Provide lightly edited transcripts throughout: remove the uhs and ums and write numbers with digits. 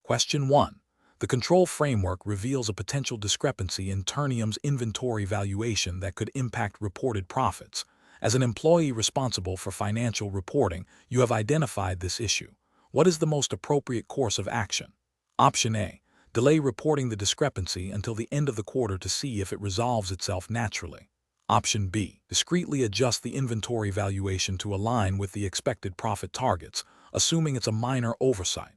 Question 1. The control framework reveals a potential discrepancy in Ternium's inventory valuation that could impact reported profits. As an employee responsible for financial reporting, you have identified this issue. What is the most appropriate course of action? Option A. Delay reporting the discrepancy until the end of the quarter to see if it resolves itself naturally. Option B. Discreetly adjust the inventory valuation to align with the expected profit targets, assuming it's a minor oversight.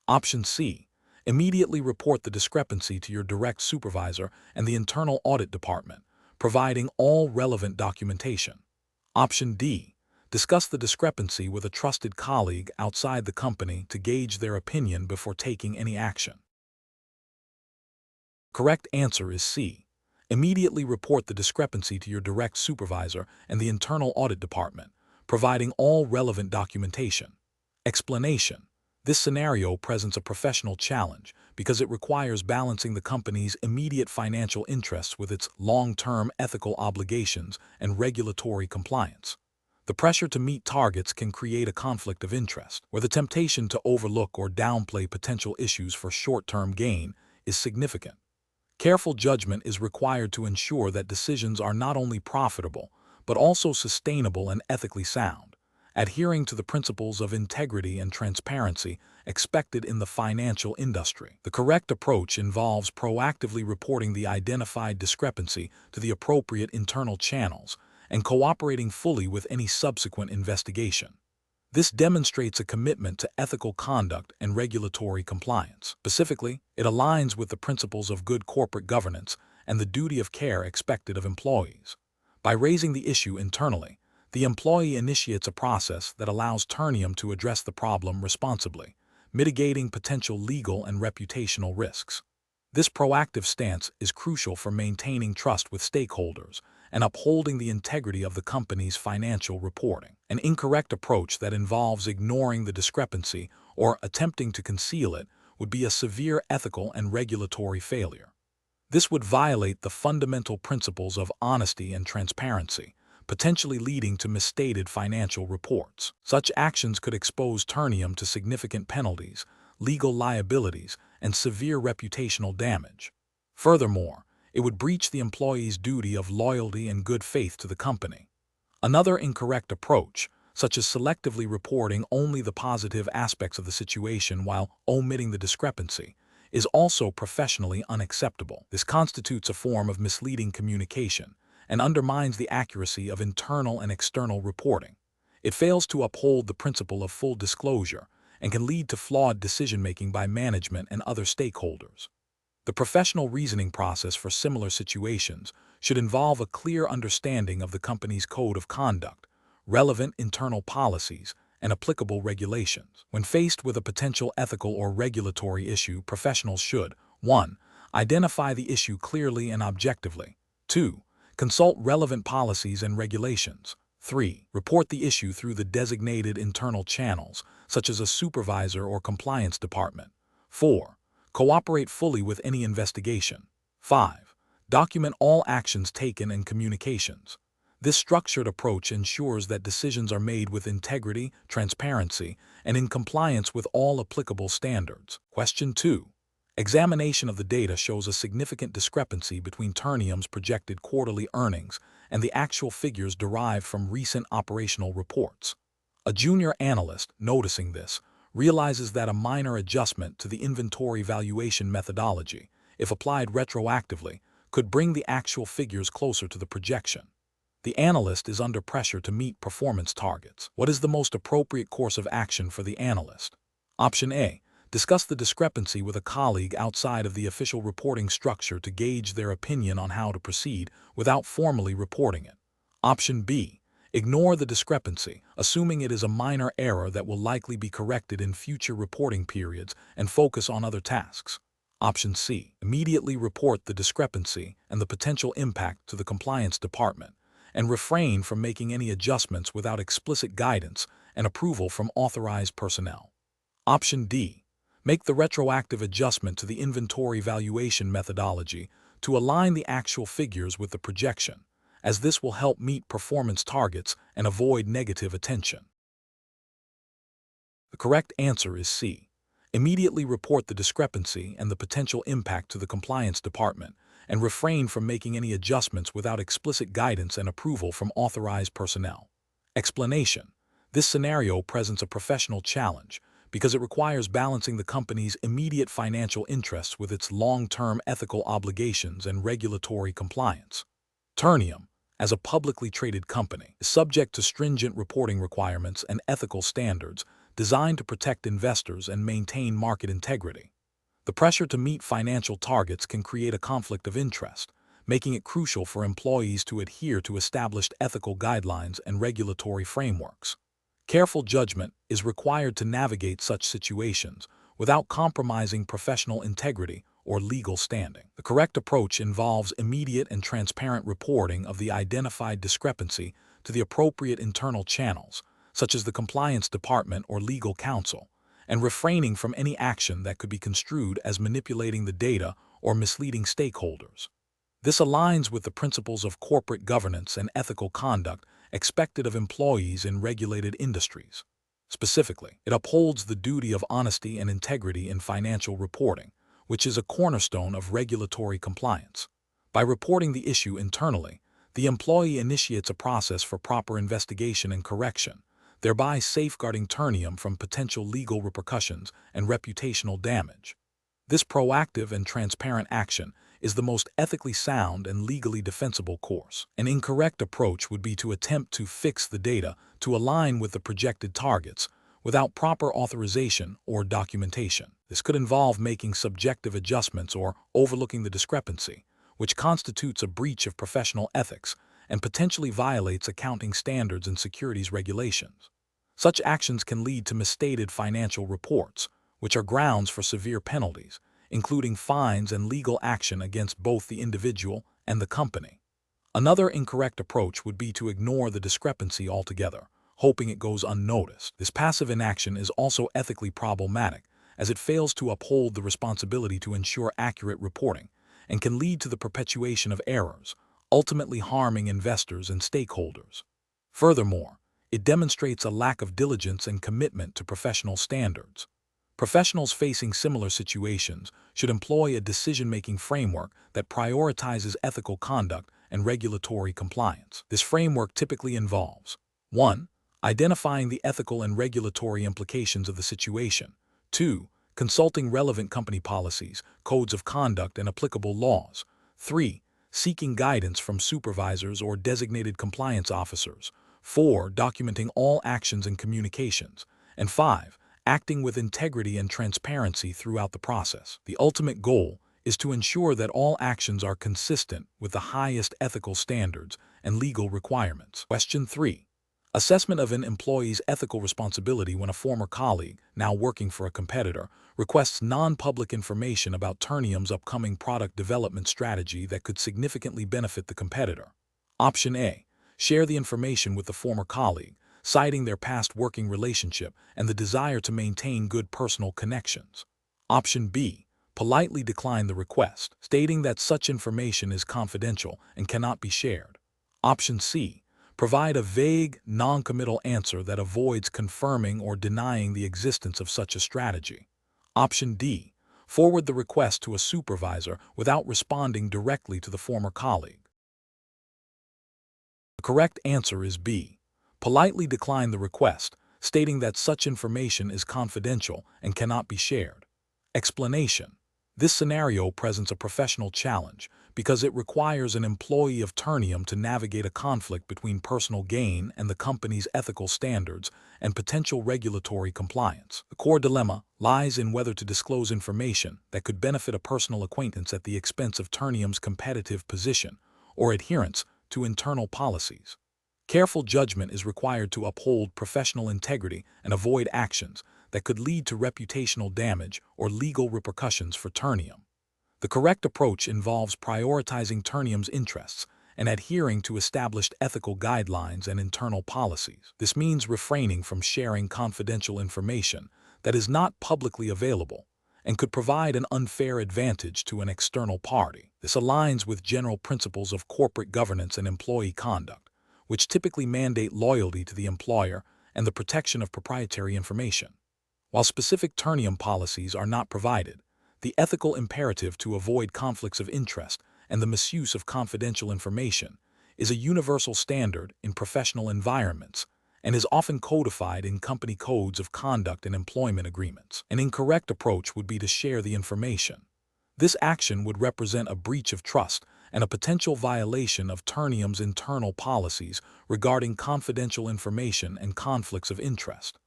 Option C. Immediately report the discrepancy to your direct supervisor and the internal audit department, providing all relevant documentation. Option D. Discuss the discrepancy with a trusted colleague outside the company to gauge their opinion before taking any action. Correct answer is C. Immediately report the discrepancy to your direct supervisor and the internal audit department, providing all relevant documentation. Explanation. This scenario presents a professional challenge because it requires balancing the company's immediate financial interests with its long-term ethical obligations and regulatory compliance. The pressure to meet targets can create a conflict of interest, where the temptation to overlook or downplay potential issues for short-term gain is significant. Careful judgment is required to ensure that decisions are not only profitable, but also sustainable and ethically sound, adhering to the principles of integrity and transparency expected in the financial industry. The correct approach involves proactively reporting the identified discrepancy to the appropriate internal channels and cooperating fully with any subsequent investigation. This demonstrates a commitment to ethical conduct and regulatory compliance. Specifically, it aligns with the principles of good corporate governance and the duty of care expected of employees. By raising the issue internally, the employee initiates a process that allows Ternium to address the problem responsibly, mitigating potential legal and reputational risks. This proactive stance is crucial for maintaining trust with stakeholders and upholding the integrity of the company's financial reporting. An incorrect approach that involves ignoring the discrepancy or attempting to conceal it would be a severe ethical and regulatory failure. This would violate the fundamental principles of honesty and transparency, potentially leading to misstated financial reports. Such actions could expose Ternium to significant penalties, legal liabilities, and severe reputational damage. Furthermore, it would breach the employee's duty of loyalty and good faith to the company. Another incorrect approach, such as selectively reporting only the positive aspects of the situation while omitting the discrepancy, is also professionally unacceptable. This constitutes a form of misleading communication and undermines the accuracy of internal and external reporting. It fails to uphold the principle of full disclosure and can lead to flawed decision-making by management and other stakeholders. The professional reasoning process for similar situations should involve a clear understanding of the company's code of conduct, relevant internal policies, and applicable regulations. When faced with a potential ethical or regulatory issue, professionals should 1. Identify the issue clearly and objectively. 2. Consult relevant policies and regulations. 3. Report the issue through the designated internal channels, such as a supervisor or compliance department. 4. Cooperate fully with any investigation. 5. Document all actions taken and communications. This structured approach ensures that decisions are made with integrity, transparency, and in compliance with all applicable standards. Question 2. Examination of the data shows a significant discrepancy between Ternium's projected quarterly earnings and the actual figures derived from recent operational reports. A junior analyst, noticing this, realizes that a minor adjustment to the inventory valuation methodology, if applied retroactively, could bring the actual figures closer to the projection. The analyst is under pressure to meet performance targets. What is the most appropriate course of action for the analyst? Option A. Discuss the discrepancy with a colleague outside of the official reporting structure to gauge their opinion on how to proceed without formally reporting it. Option B. Ignore the discrepancy, assuming it is a minor error that will likely be corrected in future reporting periods, and focus on other tasks. Option C. Immediately report the discrepancy and the potential impact to the compliance department, and refrain from making any adjustments without explicit guidance and approval from authorized personnel. Option D. Make the retroactive adjustment to the inventory valuation methodology to align the actual figures with the projection, as this will help meet performance targets and avoid negative attention. The correct answer is C. Immediately report the discrepancy and the potential impact to the compliance department, and refrain from making any adjustments without explicit guidance and approval from authorized personnel. Explanation: this scenario presents a professional challenge because it requires balancing the company's immediate financial interests with its long-term ethical obligations and regulatory compliance. Ternium, as a publicly traded company, is subject to stringent reporting requirements and ethical standards designed to protect investors and maintain market integrity. The pressure to meet financial targets can create a conflict of interest, making it crucial for employees to adhere to established ethical guidelines and regulatory frameworks. Careful judgment is required to navigate such situations without compromising professional integrity or legal standing. The correct approach involves immediate and transparent reporting of the identified discrepancy to the appropriate internal channels, such as the compliance department or legal counsel, and refraining from any action that could be construed as manipulating the data or misleading stakeholders. This aligns with the principles of corporate governance and ethical conduct expected of employees in regulated industries. Specifically, it upholds the duty of honesty and integrity in financial reporting, which is a cornerstone of regulatory compliance. By reporting the issue internally, the employee initiates a process for proper investigation and correction, thereby safeguarding Ternium from potential legal repercussions and reputational damage. This proactive and transparent action is the most ethically sound and legally defensible course. An incorrect approach would be to attempt to fix the data to align with the projected targets without proper authorization or documentation. This could involve making subjective adjustments or overlooking the discrepancy, which constitutes a breach of professional ethics and potentially violates accounting standards and securities regulations. Such actions can lead to misstated financial reports, which are grounds for severe penalties, including fines and legal action against both the individual and the company. Another incorrect approach would be to ignore the discrepancy altogether, hoping it goes unnoticed. This passive inaction is also ethically problematic, as it fails to uphold the responsibility to ensure accurate reporting and can lead to the perpetuation of errors, ultimately harming investors and stakeholders. Furthermore, it demonstrates a lack of diligence and commitment to professional standards. Professionals facing similar situations should employ a decision-making framework that prioritizes ethical conduct and regulatory compliance. This framework typically involves 1. Identifying the ethical and regulatory implications of the situation. 2. Consulting relevant company policies, codes of conduct, and applicable laws. 3. Seeking guidance from supervisors or designated compliance officers. 4. Documenting all actions and communications. And 5. Acting with integrity and transparency throughout the process. The ultimate goal is to ensure that all actions are consistent with the highest ethical standards and legal requirements. Question 3. Assessment of an employee's ethical responsibility when a former colleague, now working for a competitor, requests non-public information about Ternium's upcoming product development strategy that could significantly benefit the competitor. Option A. Share the information with the former colleague, citing their past working relationship and the desire to maintain good personal connections. Option B. Politely decline the request, stating that such information is confidential and cannot be shared. Option C. Provide a vague, non-committal answer that avoids confirming or denying the existence of such a strategy. Option D. Forward the request to a supervisor without responding directly to the former colleague. The correct answer is B. Politely decline the request, stating that such information is confidential and cannot be shared. Explanation: this scenario presents a professional challenge because it requires an employee of Ternium to navigate a conflict between personal gain and the company's ethical standards and potential regulatory compliance. The core dilemma lies in whether to disclose information that could benefit a personal acquaintance at the expense of Ternium's competitive position or adherence to internal policies. Careful judgment is required to uphold professional integrity and avoid actions that could lead to reputational damage or legal repercussions for Ternium. The correct approach involves prioritizing Ternium's interests and adhering to established ethical guidelines and internal policies. This means refraining from sharing confidential information that is not publicly available and could provide an unfair advantage to an external party. This aligns with general principles of corporate governance and employee conduct, which typically mandate loyalty to the employer and the protection of proprietary information. While specific Ternium policies are not provided, the ethical imperative to avoid conflicts of interest and the misuse of confidential information is a universal standard in professional environments and is often codified in company codes of conduct and employment agreements. An incorrect approach would be to share the information. This action would represent a breach of trust and a potential violation of Ternium's internal policies regarding confidential information and conflicts of interest.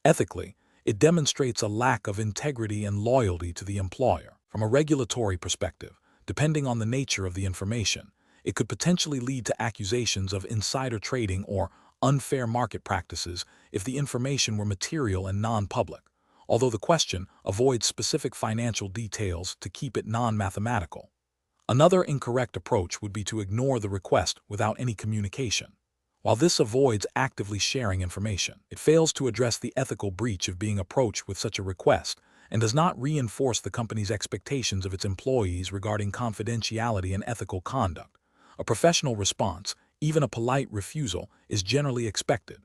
Ethically, it demonstrates a lack of integrity and loyalty to the employer. From a regulatory perspective, depending on the nature of the information, it could potentially lead to accusations of insider trading or unfair market practices if the information were material and non-public, although the question avoids specific financial details to keep it non-mathematical. Another incorrect approach would be to ignore the request without any communication. While this avoids actively sharing information, it fails to address the ethical breach of being approached with such a request and does not reinforce the company's expectations of its employees regarding confidentiality and ethical conduct. A professional response, even a polite refusal, is generally expected.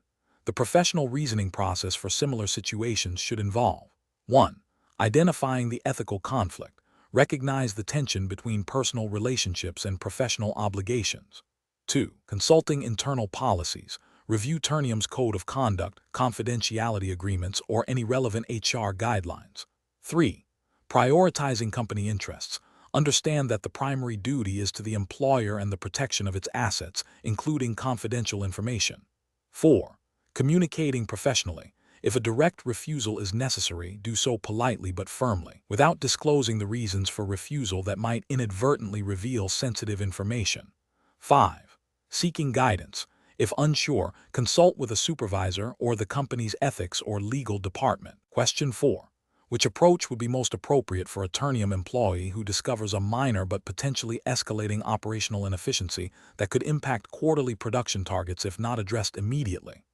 The professional reasoning process for similar situations should involve 1. Identifying the ethical conflict. Recognize the tension between personal relationships and professional obligations. 2. Consulting internal policies. Review Ternium's code of conduct, confidentiality agreements, or any relevant HR guidelines. 3. Prioritizing company interests. Understand that the primary duty is to the employer and the protection of its assets, including confidential information. 4. Communicating professionally. If a direct refusal is necessary, do so politely but firmly, without disclosing the reasons for refusal that might inadvertently reveal sensitive information. 5. Seeking guidance. If unsure, consult with a supervisor or the company's ethics or legal department. Question 4. Which approach would be most appropriate for a Ternium employee who discovers a minor but potentially escalating operational inefficiency that could impact quarterly production targets if not addressed immediately?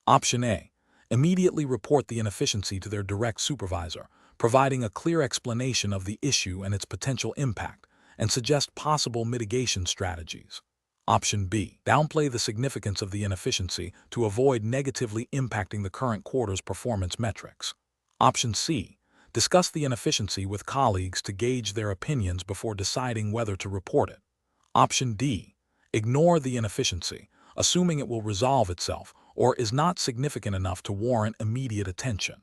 Option A. Immediately report the inefficiency to their direct supervisor, providing a clear explanation of the issue and its potential impact, and suggest possible mitigation strategies. Option B. Downplay the significance of the inefficiency to avoid negatively impacting the current quarter's performance metrics. Option C. Discuss the inefficiency with colleagues to gauge their opinions before deciding whether to report it. Option D. Ignore the inefficiency, assuming it will resolve itself or is not significant enough to warrant immediate attention.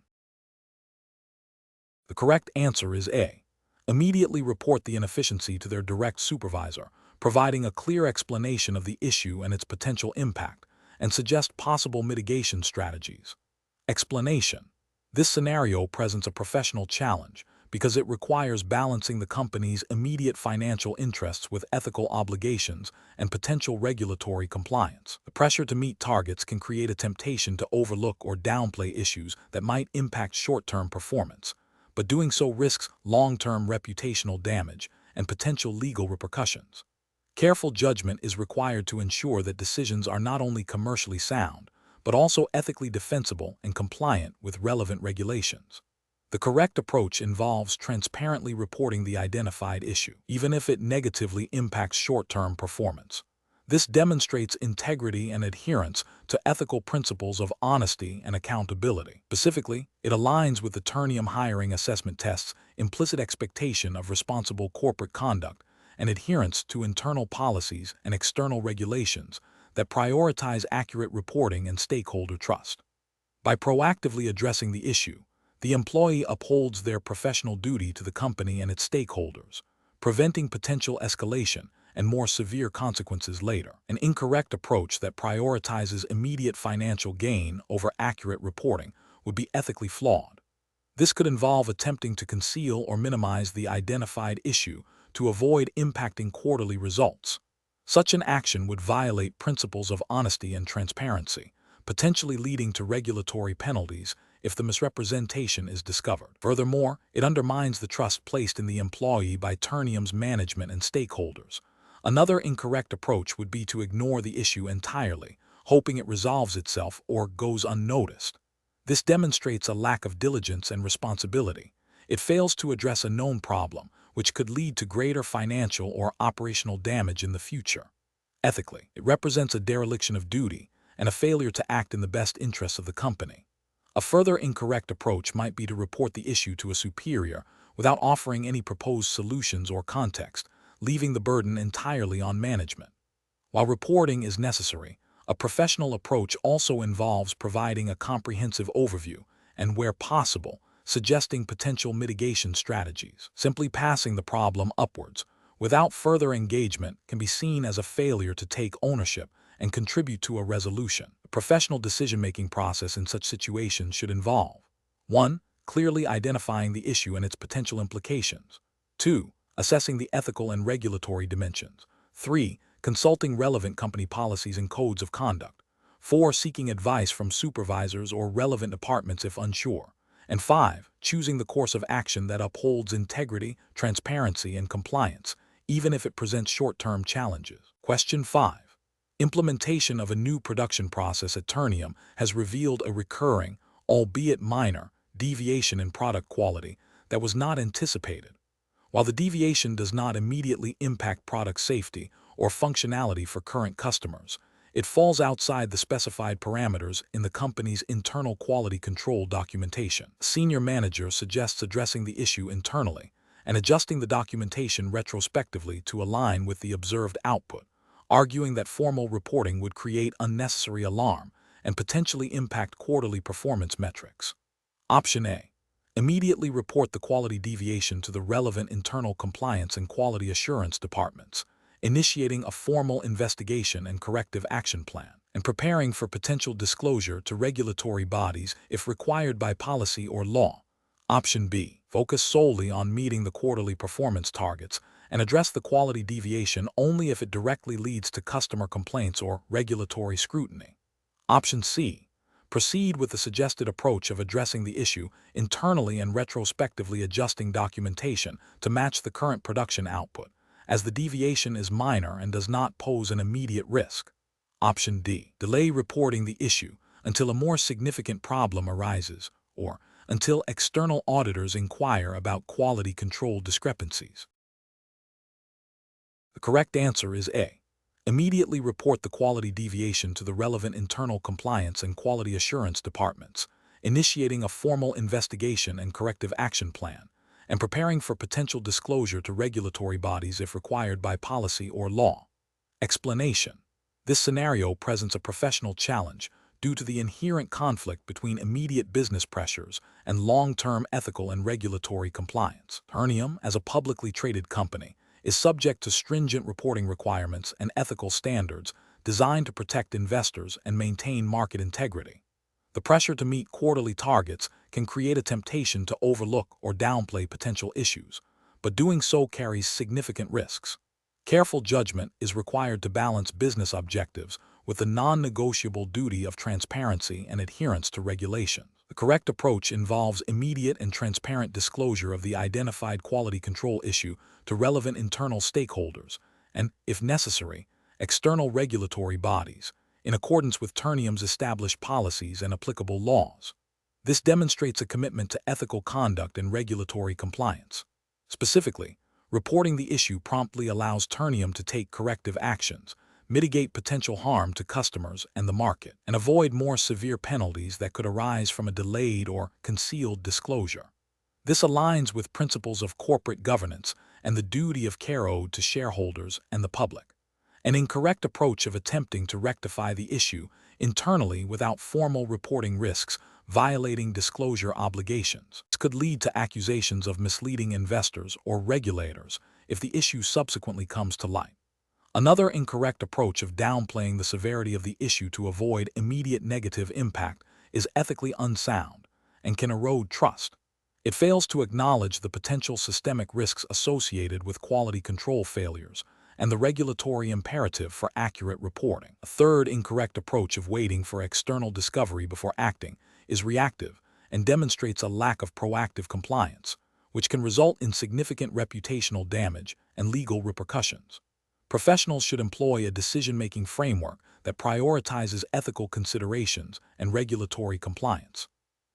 The correct answer is A. Immediately report the inefficiency to their direct supervisor, providing a clear explanation of the issue and its potential impact, and suggest possible mitigation strategies. Explanation. This scenario presents a professional challenge because it requires balancing the company's immediate financial interests with ethical obligations and potential regulatory compliance. The pressure to meet targets can create a temptation to overlook or downplay issues that might impact short-term performance, but doing so risks long-term reputational damage and potential legal repercussions. Careful judgment is required to ensure that decisions are not only commercially sound, but also ethically defensible and compliant with relevant regulations. The correct approach involves transparently reporting the identified issue, even if it negatively impacts short-term performance. This demonstrates integrity and adherence to ethical principles of honesty and accountability. Specifically, it aligns with the Ternium hiring assessment test's implicit expectation of responsible corporate conduct and adherence to internal policies and external regulations that prioritize accurate reporting and stakeholder trust. By proactively addressing the issue, the employee upholds their professional duty to the company and its stakeholders, preventing potential escalation and more severe consequences later. An incorrect approach that prioritizes immediate financial gain over accurate reporting would be ethically flawed. This could involve attempting to conceal or minimize the identified issue to avoid impacting quarterly results. Such an action would violate principles of honesty and transparency, potentially leading to regulatory penalties if the misrepresentation is discovered. Furthermore, it undermines the trust placed in the employee by Ternium's management and stakeholders. Another incorrect approach would be to ignore the issue entirely, hoping it resolves itself or goes unnoticed. This demonstrates a lack of diligence and responsibility. It fails to address a known problem, which could lead to greater financial or operational damage in the future. Ethically, it represents a dereliction of duty and a failure to act in the best interests of the company. A further incorrect approach might be to report the issue to a superior without offering any proposed solutions or context, leaving the burden entirely on management. While reporting is necessary, a professional approach also involves providing a comprehensive overview and, where possible, suggesting potential mitigation strategies. Simply passing the problem upwards without further engagement can be seen as a failure to take ownership and contribute to a resolution. The professional decision-making process in such situations should involve 1. Clearly identifying the issue and its potential implications. 2. Assessing the ethical and regulatory dimensions. 3. Consulting relevant company policies and codes of conduct. 4. Seeking advice from supervisors or relevant departments if unsure. And 5. Choosing the course of action that upholds integrity, transparency, and compliance, even if it presents short-term challenges. Question 5. Implementation of a new production process at Ternium has revealed a recurring, albeit minor, deviation in product quality that was not anticipated. While the deviation does not immediately impact product safety or functionality for current customers, it falls outside the specified parameters in the company's internal quality control documentation. A senior manager suggests addressing the issue internally and adjusting the documentation retrospectively to align with the observed output, arguing that formal reporting would create unnecessary alarm and potentially impact quarterly performance metrics. Option A. Immediately report the quality deviation to the relevant internal compliance and quality assurance departments, initiating a formal investigation and corrective action plan, and preparing for potential disclosure to regulatory bodies if required by policy or law. Option B. Focus solely on meeting the quarterly performance targets and address the quality deviation only if it directly leads to customer complaints or regulatory scrutiny. Option C. Proceed with the suggested approach of addressing the issue internally and retrospectively adjusting documentation to match the current production output, as the deviation is minor and does not pose an immediate risk. Option D. Delay reporting the issue until a more significant problem arises or until external auditors inquire about quality control discrepancies. The correct answer is A. Immediately report the quality deviation to the relevant internal compliance and quality assurance departments, initiating a formal investigation and corrective action plan, and preparing for potential disclosure to regulatory bodies if required by policy or law. Explanation. This scenario presents a professional challenge due to the inherent conflict between immediate business pressures and long-term ethical and regulatory compliance. Ternium, as a publicly traded company, is subject to stringent reporting requirements and ethical standards designed to protect investors and maintain market integrity. The pressure to meet quarterly targets can create a temptation to overlook or downplay potential issues, but doing so carries significant risks. Careful judgment is required to balance business objectives with the non-negotiable duty of transparency and adherence to regulations. The correct approach involves immediate and transparent disclosure of the identified quality control issue to relevant internal stakeholders and, if necessary, external regulatory bodies, in accordance with Ternium's established policies and applicable laws. This demonstrates a commitment to ethical conduct and regulatory compliance. Specifically, reporting the issue promptly allows Ternium to take corrective actions, mitigate potential harm to customers and the market, and avoid more severe penalties that could arise from a delayed or concealed disclosure. This aligns with principles of corporate governance and the duty of care owed to shareholders and the public. An incorrect approach of attempting to rectify the issue internally without formal reporting risks violating disclosure obligations. This could lead to accusations of misleading investors or regulators if the issue subsequently comes to light. Another incorrect approach of downplaying the severity of the issue to avoid immediate negative impact is ethically unsound and can erode trust. It fails to acknowledge the potential systemic risks associated with quality control failures and the regulatory imperative for accurate reporting. A third incorrect approach of waiting for external discovery before acting is reactive and demonstrates a lack of proactive compliance, which can result in significant reputational damage and legal repercussions. Professionals should employ a decision-making framework that prioritizes ethical considerations and regulatory compliance.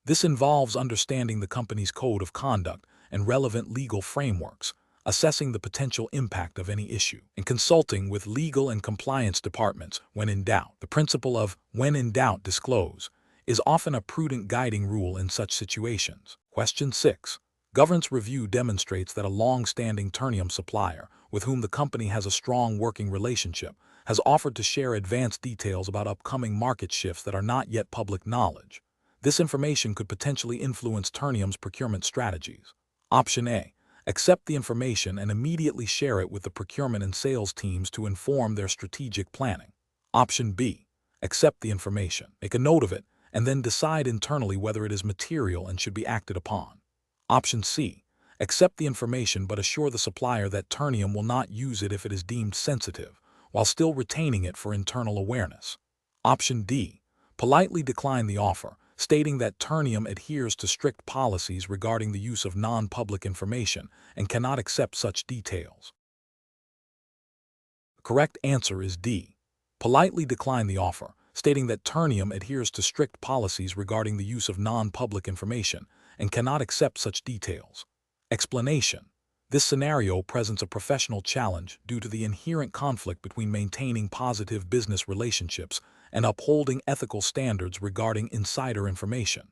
This involves understanding the company's code of conduct and relevant legal frameworks, assessing the potential impact of any issue, and consulting with legal and compliance departments when in doubt. The principle of "when in doubt, disclose" is often a prudent guiding rule in such situations. Question 6. Governance review demonstrates that a long-standing Ternium supplier, with whom the company has a strong working relationship, has offered to share advanced details about upcoming market shifts that are not yet public knowledge. This information could potentially influence Ternium's procurement strategies. Option A. Accept the information and immediately share it with the procurement and sales teams to inform their strategic planning. Option B. Accept the information, make a note of it, and then decide internally whether it is material and should be acted upon. Option C. Accept the information but assure the supplier that Ternium will not use it if it is deemed sensitive, while still retaining it for internal awareness. Option D. Politely decline the offer, stating that Ternium adheres to strict policies regarding the use of non-public information and cannot accept such details. The correct answer is D. Politely decline the offer, stating that Ternium adheres to strict policies regarding the use of non-public information and cannot accept such details. Explanation. This scenario presents a professional challenge due to the inherent conflict between maintaining positive business relationships and upholding ethical standards regarding insider information.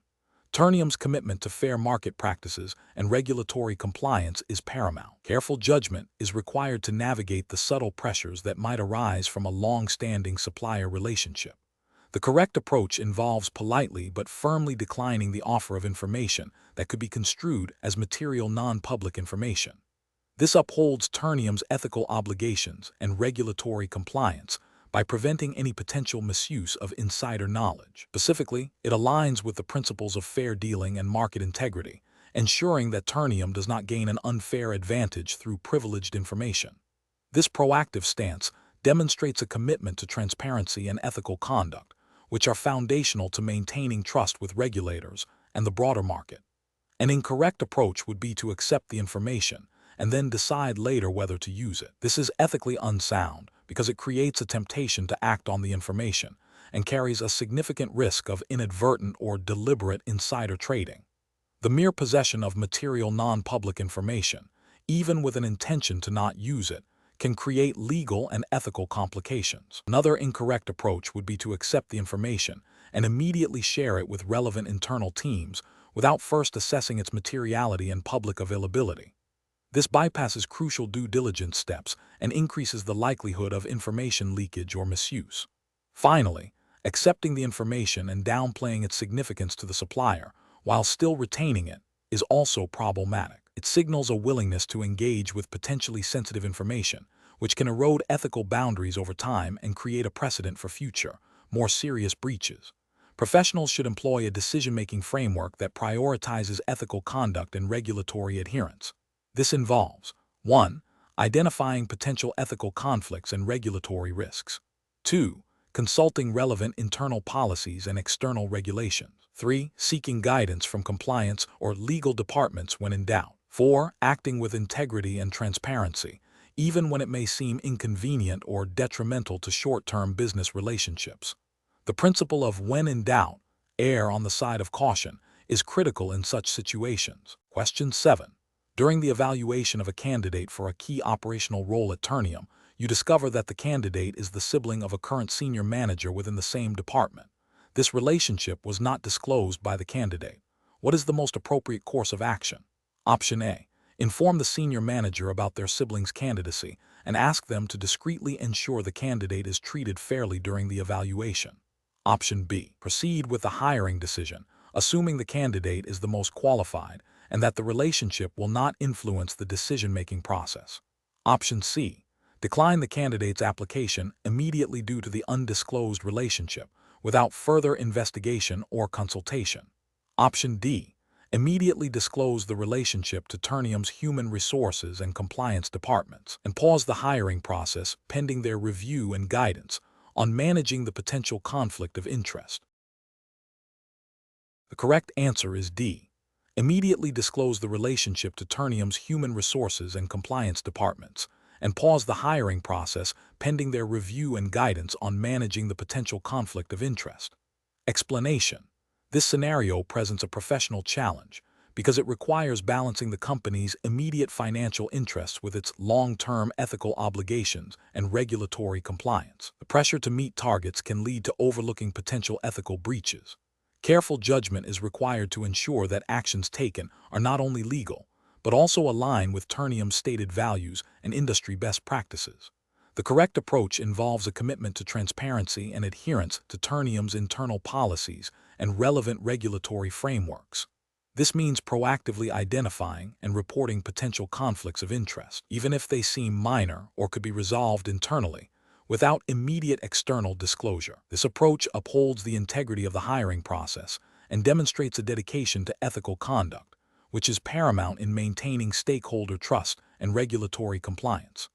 Ternium's commitment to fair market practices and regulatory compliance is paramount. Careful judgment is required to navigate the subtle pressures that might arise from a long-standing supplier relationship. The correct approach involves politely but firmly declining the offer of information that could be construed as material non-public information. This upholds Ternium's ethical obligations and regulatory compliance by preventing any potential misuse of insider knowledge. Specifically, it aligns with the principles of fair dealing and market integrity, ensuring that Ternium does not gain an unfair advantage through privileged information. This proactive stance demonstrates a commitment to transparency and ethical conduct, which are foundational to maintaining trust with regulators and the broader market. An incorrect approach would be to accept the information and then decide later whether to use it. This is ethically unsound because it creates a temptation to act on the information and carries a significant risk of inadvertent or deliberate insider trading. The mere possession of material non-public information, even with an intention to not use it, can create legal and ethical complications. Another incorrect approach would be to accept the information and immediately share it with relevant internal teams without first assessing its materiality and public availability. This bypasses crucial due diligence steps and increases the likelihood of information leakage or misuse. Finally, accepting the information and downplaying its significance to the supplier while still retaining it is also problematic. It signals a willingness to engage with potentially sensitive information, which can erode ethical boundaries over time and create a precedent for future, more serious breaches. Professionals should employ a decision-making framework that prioritizes ethical conduct and regulatory adherence. This involves 1. Identifying potential ethical conflicts and regulatory risks. 2. Consulting relevant internal policies and external regulations. 3. Seeking guidance from compliance or legal departments when in doubt. 4. Acting with integrity and transparency, even when it may seem inconvenient or detrimental to short-term business relationships. The principle of when in doubt, err on the side of caution is critical in such situations. Question 7. During the evaluation of a candidate for a key operational role at Ternium, you discover that the candidate is the sibling of a current senior manager within the same department. This relationship was not disclosed by the candidate. What is the most appropriate course of action? Option A. Inform the senior manager about their sibling's candidacy and ask them to discreetly ensure the candidate is treated fairly during the evaluation. Option B. Proceed with the hiring decision, assuming the candidate is the most qualified and that the relationship will not influence the decision-making process. Option C. Decline the candidate's application immediately due to the undisclosed relationship, without further investigation or consultation. Option D. Immediately disclose the relationship to Ternium's human resources and compliance departments, and pause the hiring process pending their review and guidance on managing the potential conflict of interest. The correct answer is D. Immediately disclose the relationship to Ternium's human resources and compliance departments, and pause the hiring process pending their review and guidance on managing the potential conflict of interest. Explanation. This scenario presents a professional challenge because it requires balancing the company's immediate financial interests with its long-term ethical obligations and regulatory compliance. The pressure to meet targets can lead to overlooking potential ethical breaches. Careful judgment is required to ensure that actions taken are not only legal, but also align with Ternium's stated values and industry best practices. The correct approach involves a commitment to transparency and adherence to Ternium's internal policies and relevant regulatory frameworks. This means proactively identifying and reporting potential conflicts of interest, even if they seem minor or could be resolved internally, without immediate external disclosure. This approach upholds the integrity of the hiring process and demonstrates a dedication to ethical conduct, which is paramount in maintaining stakeholder trust and regulatory compliance.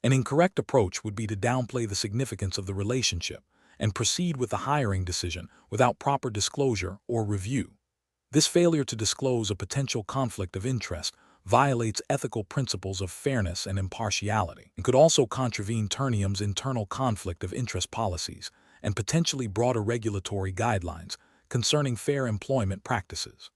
An incorrect approach would be to downplay the significance of the relationship and proceed with the hiring decision without proper disclosure or review. This failure to disclose a potential conflict of interest violates ethical principles of fairness and impartiality, and could also contravene Ternium's internal conflict of interest policies and potentially broader regulatory guidelines concerning fair employment practices.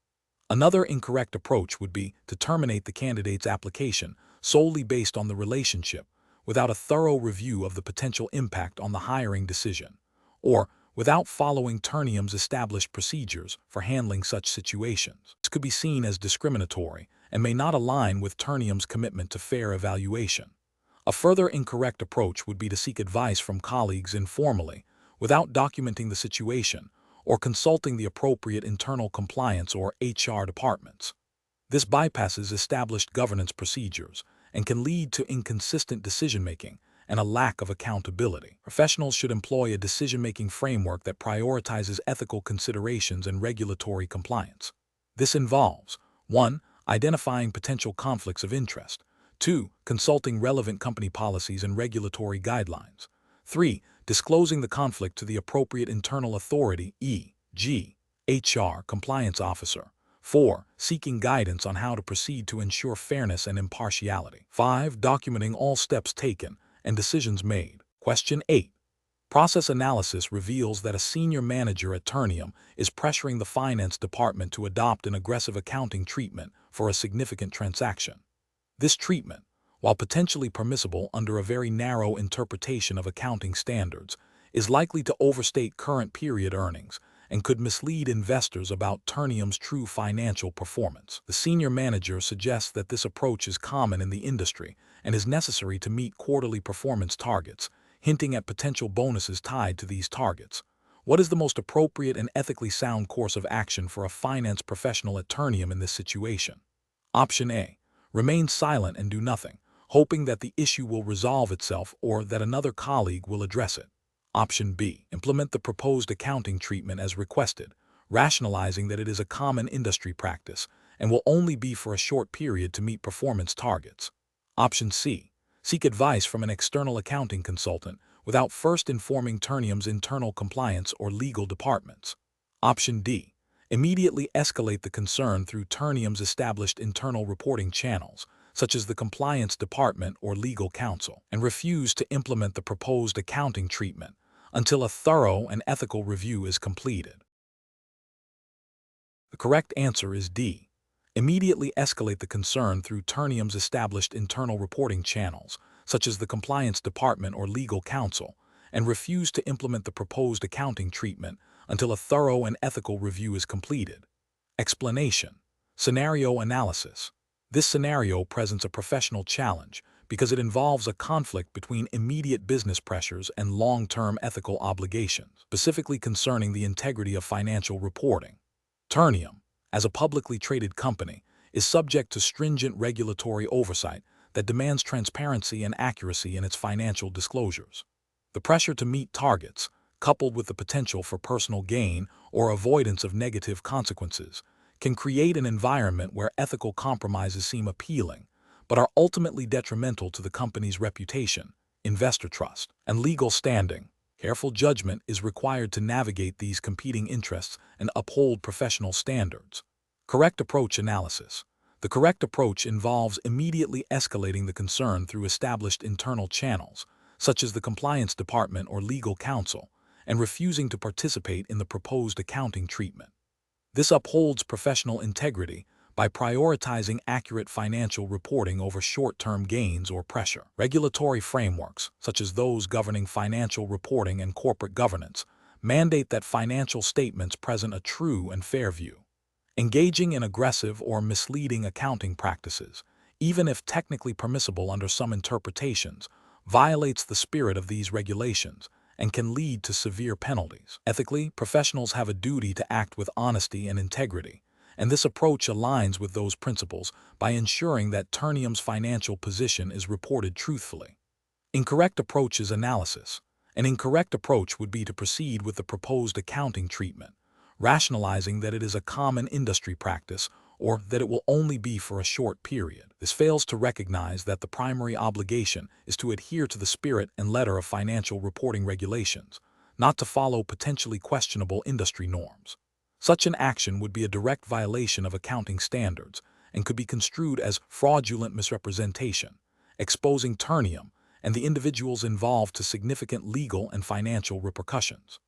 Another incorrect approach would be to terminate the candidate's application solely based on the relationship without a thorough review of the potential impact on the hiring decision, or without following Ternium's established procedures for handling such situations. This could be seen as discriminatory and may not align with Ternium's commitment to fair evaluation. A further incorrect approach would be to seek advice from colleagues informally without documenting the situation or consulting the appropriate internal compliance or HR departments. This bypasses established governance procedures and can lead to inconsistent decision-making and a lack of accountability. Professionals should employ a decision-making framework that prioritizes ethical considerations and regulatory compliance. This involves 1. Identifying potential conflicts of interest, 2. Consulting relevant company policies and regulatory guidelines, 3. Disclosing the conflict to the appropriate internal authority, e.g., HR compliance officer, 4. Seeking guidance on how to proceed to ensure fairness and impartiality, 5. Documenting all steps taken and decisions made. Question 8. Process analysis reveals that a senior manager at Ternium is pressuring the finance department to adopt an aggressive accounting treatment for a significant transaction. This treatment, while potentially permissible under a very narrow interpretation of accounting standards, is likely to overstate current period earnings and could mislead investors about Ternium's true financial performance. The senior manager suggests that this approach is common in the industry and is necessary to meet quarterly performance targets, hinting at potential bonuses tied to these targets. What is the most appropriate and ethically sound course of action for a finance professional at Ternium in this situation? Option A. Remain silent and do nothing, hoping that the issue will resolve itself or that another colleague will address it. Option B. Implement the proposed accounting treatment as requested, rationalizing that it is a common industry practice and will only be for a short period to meet performance targets. Option C. Seek advice from an external accounting consultant without first informing Ternium's internal compliance or legal departments. Option D. Immediately escalate the concern through Ternium's established internal reporting channels, such as the compliance department or legal counsel, and refuse to implement the proposed accounting treatment until a thorough and ethical review is completed. The correct answer is D. Immediately escalate the concern through Ternium's established internal reporting channels, such as the compliance department or legal counsel, and refuse to implement the proposed accounting treatment until a thorough and ethical review is completed. Explanation. Scenario analysis. This scenario presents a professional challenge because it involves a conflict between immediate business pressures and long-term ethical obligations, specifically concerning the integrity of financial reporting. Ternium, as a publicly traded company, is subject to stringent regulatory oversight that demands transparency and accuracy in its financial disclosures. The pressure to meet targets, coupled with the potential for personal gain or avoidance of negative consequences, can create an environment where ethical compromises seem appealing, but are ultimately detrimental to the company's reputation, investor trust, and legal standing. Careful judgment is required to navigate these competing interests and uphold professional standards. Correct approach analysis. The correct approach involves immediately escalating the concern through established internal channels, such as the compliance department or legal counsel, and refusing to participate in the proposed accounting treatment. This upholds professional integrity by prioritizing accurate financial reporting over short-term gains or pressure. Regulatory frameworks, such as those governing financial reporting and corporate governance, mandate that financial statements present a true and fair view. Engaging in aggressive or misleading accounting practices, even if technically permissible under some interpretations, violates the spirit of these regulations and can lead to severe penalties. Ethically, professionals have a duty to act with honesty and integrity, and this approach aligns with those principles by ensuring that Ternium's financial position is reported truthfully. Incorrect approach is analysis. An incorrect approach would be to proceed with the proposed accounting treatment, rationalizing that it is a common industry practice or that it will only be for a short period. This fails to recognize that the primary obligation is to adhere to the spirit and letter of financial reporting regulations, not to follow potentially questionable industry norms. Such an action would be a direct violation of accounting standards and could be construed as fraudulent misrepresentation, exposing Ternium and the individuals involved to significant legal and financial repercussions.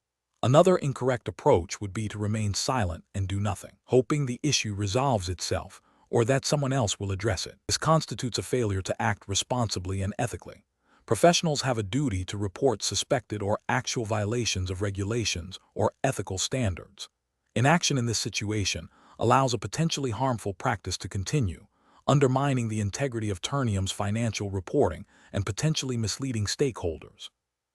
Another incorrect approach would be to remain silent and do nothing, hoping the issue resolves itself or that someone else will address it. This constitutes a failure to act responsibly and ethically. Professionals have a duty to report suspected or actual violations of regulations or ethical standards. Inaction in this situation allows a potentially harmful practice to continue, undermining the integrity of Ternium's financial reporting and potentially misleading stakeholders.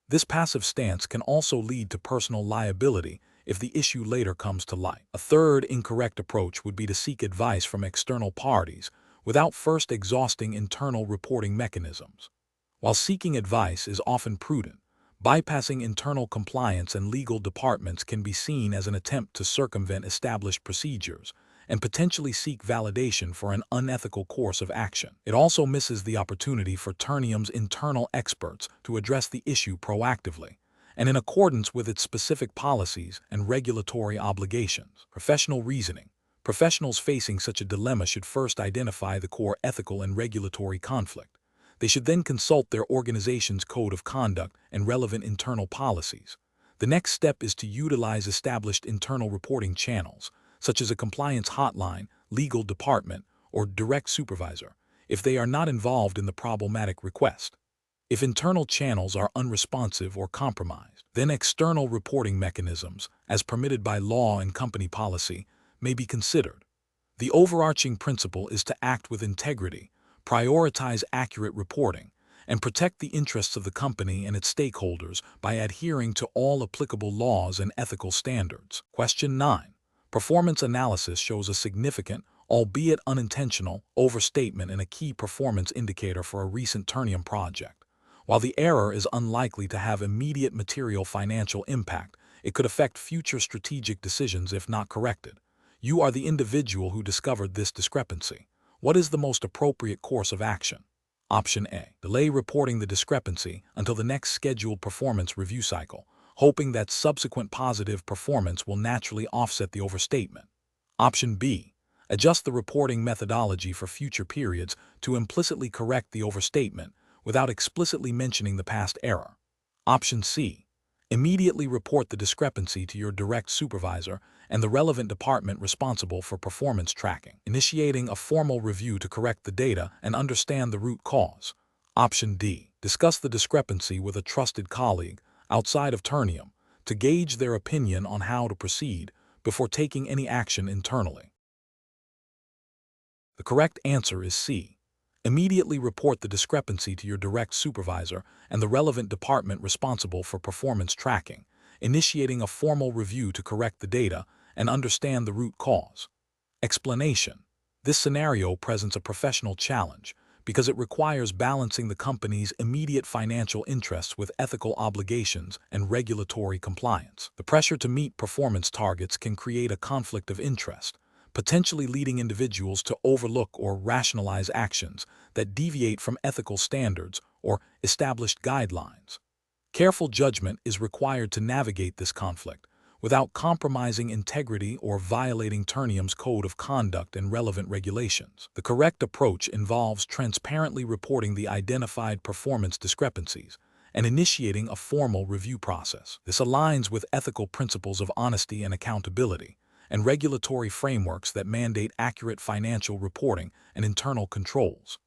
This passive stance can also lead to personal liability if the issue later comes to light. A third incorrect approach would be to seek advice from external parties without first exhausting internal reporting mechanisms. While seeking advice is often prudent, bypassing internal compliance and legal departments can be seen as an attempt to circumvent established procedures and potentially seek validation for an unethical course of action. It also misses the opportunity for Ternium's internal experts to address the issue proactively and in accordance with its specific policies and regulatory obligations. Professional reasoning. Professionals facing such a dilemma should first identify the core ethical and regulatory conflict. They should then consult their organization's code of conduct and relevant internal policies. The next step is to utilize established internal reporting channels, such as a compliance hotline, legal department, or direct supervisor, if they are not involved in the problematic request. If internal channels are unresponsive or compromised, then external reporting mechanisms, as permitted by law and company policy, may be considered. The overarching principle is to act with integrity, prioritize accurate reporting, and protect the interests of the company and its stakeholders by adhering to all applicable laws and ethical standards. Question 9. Performance analysis shows a significant, albeit unintentional, overstatement in a key performance indicator for a recent Ternium project. While the error is unlikely to have immediate material financial impact, it could affect future strategic decisions if not corrected. You are the individual who discovered this discrepancy. What is the most appropriate course of action? Option A. Delay reporting the discrepancy until the next scheduled performance review cycle, hoping that subsequent positive performance will naturally offset the overstatement. Option B. Adjust the reporting methodology for future periods to implicitly correct the overstatement without explicitly mentioning the past error. Option C. Immediately report the discrepancy to your direct supervisor and the relevant department responsible for performance tracking, initiating a formal review to correct the data and understand the root cause. Option D. Discuss the discrepancy with a trusted colleague outside of Ternium to gauge their opinion on how to proceed before taking any action internally. The correct answer is C. Immediately report the discrepancy to your direct supervisor and the relevant department responsible for performance tracking, initiating a formal review to correct the data and understand the root cause. Explanation. This scenario presents a professional challenge because it requires balancing the company's immediate financial interests with ethical obligations and regulatory compliance. The pressure to meet performance targets can create a conflict of interest, potentially leading individuals to overlook or rationalize actions that deviate from ethical standards or established guidelines. Careful judgment is required to navigate this conflict without compromising integrity or violating Ternium's code of conduct and relevant regulations. The correct approach involves transparently reporting the identified performance discrepancies and initiating a formal review process. This aligns with ethical principles of honesty and accountability and regulatory frameworks that mandate accurate financial reporting and internal controls.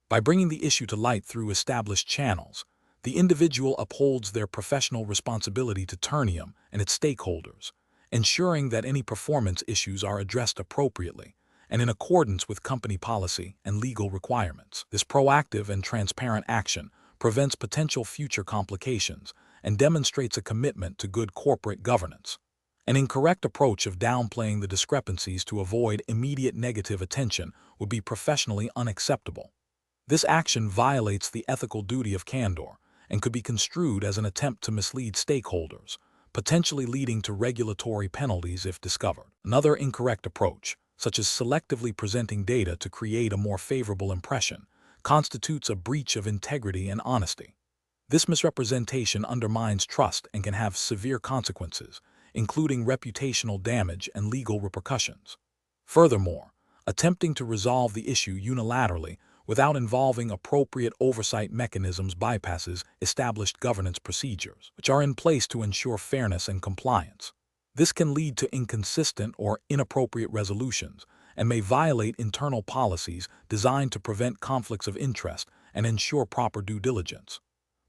By bringing the issue to light through established channels, The individual upholds their professional responsibility to Ternium and its stakeholders, ensuring that any performance issues are addressed appropriately and in accordance with company policy and legal requirements. This proactive and transparent action prevents potential future complications and demonstrates a commitment to good corporate governance. An incorrect approach of downplaying the discrepancies to avoid immediate negative attention would be professionally unacceptable. This action violates the ethical duty of candor and could be construed as an attempt to mislead stakeholders, potentially leading to regulatory penalties if discovered. Another incorrect approach, such as selectively presenting data to create a more favorable impression, constitutes a breach of integrity and honesty. This misrepresentation undermines trust and can have severe consequences, including reputational damage and legal repercussions. Furthermore, attempting to resolve the issue unilaterally without involving appropriate oversight mechanisms bypasses established governance procedures, which are in place to ensure fairness and compliance. This can lead to inconsistent or inappropriate resolutions and may violate internal policies designed to prevent conflicts of interest and ensure proper due diligence.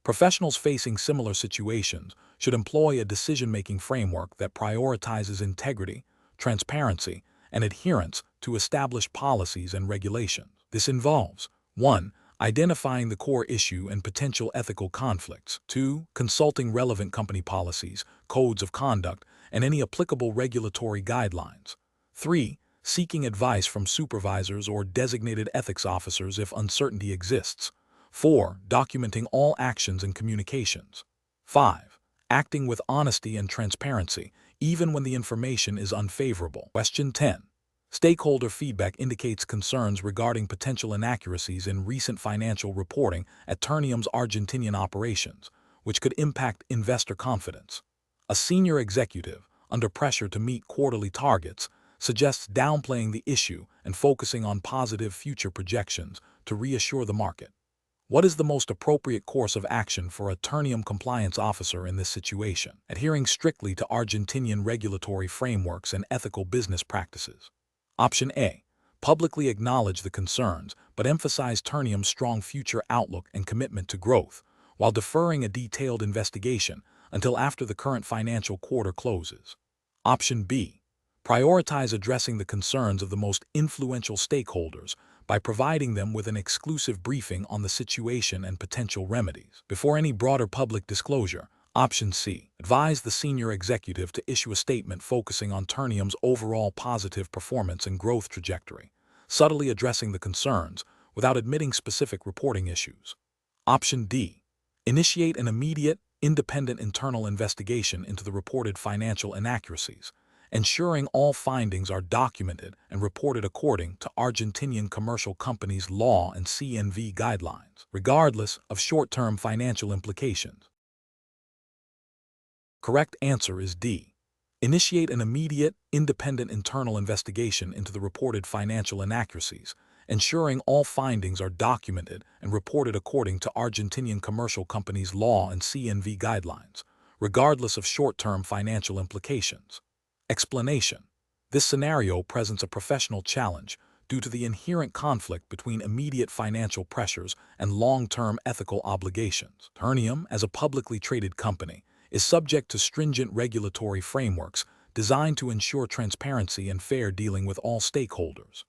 Professionals facing similar situations should employ a decision-making framework that prioritizes integrity, transparency, and adherence to established policies and regulations. This involves 1. Identifying the core issue and potential ethical conflicts. 2. Consulting relevant company policies, codes of conduct, and any applicable regulatory guidelines. 3. Seeking advice from supervisors or designated ethics officers if uncertainty exists. 4. Documenting all actions and communications. 5. Acting with honesty and transparency, even when the information is unfavorable. Question 10. Stakeholder feedback indicates concerns regarding potential inaccuracies in recent financial reporting at Ternium's Argentinian operations, which could impact investor confidence. A senior executive, under pressure to meet quarterly targets, suggests downplaying the issue and focusing on positive future projections to reassure the market. What is the most appropriate course of action for a Ternium compliance officer in this situation? Adhering strictly to Argentinian regulatory frameworks and ethical business practices. Option A. Publicly acknowledge the concerns, but emphasize Ternium's strong future outlook and commitment to growth, while deferring a detailed investigation until after the current financial quarter closes. Option B. Prioritize addressing the concerns of the most influential stakeholders by providing them with an exclusive briefing on the situation and potential remedies. Before any broader public disclosure, Option C. Advise the senior executive to issue a statement focusing on Ternium's overall positive performance and growth trajectory, subtly addressing the concerns without admitting specific reporting issues. Option D. Initiate an immediate, independent internal investigation into the reported financial inaccuracies, ensuring all findings are documented and reported according to Argentinian commercial companies' law and CNV guidelines, regardless of short-term financial implications. Correct answer is D. Initiate an immediate, independent internal investigation into the reported financial inaccuracies, ensuring all findings are documented and reported according to Argentinian commercial companies' law and CNV guidelines, regardless of short-term financial implications. Explanation. This scenario presents a professional challenge due to the inherent conflict between immediate financial pressures and long-term ethical obligations. Ternium, as a publicly traded company, is subject to stringent regulatory frameworks designed to ensure transparency and fair dealing with all stakeholders.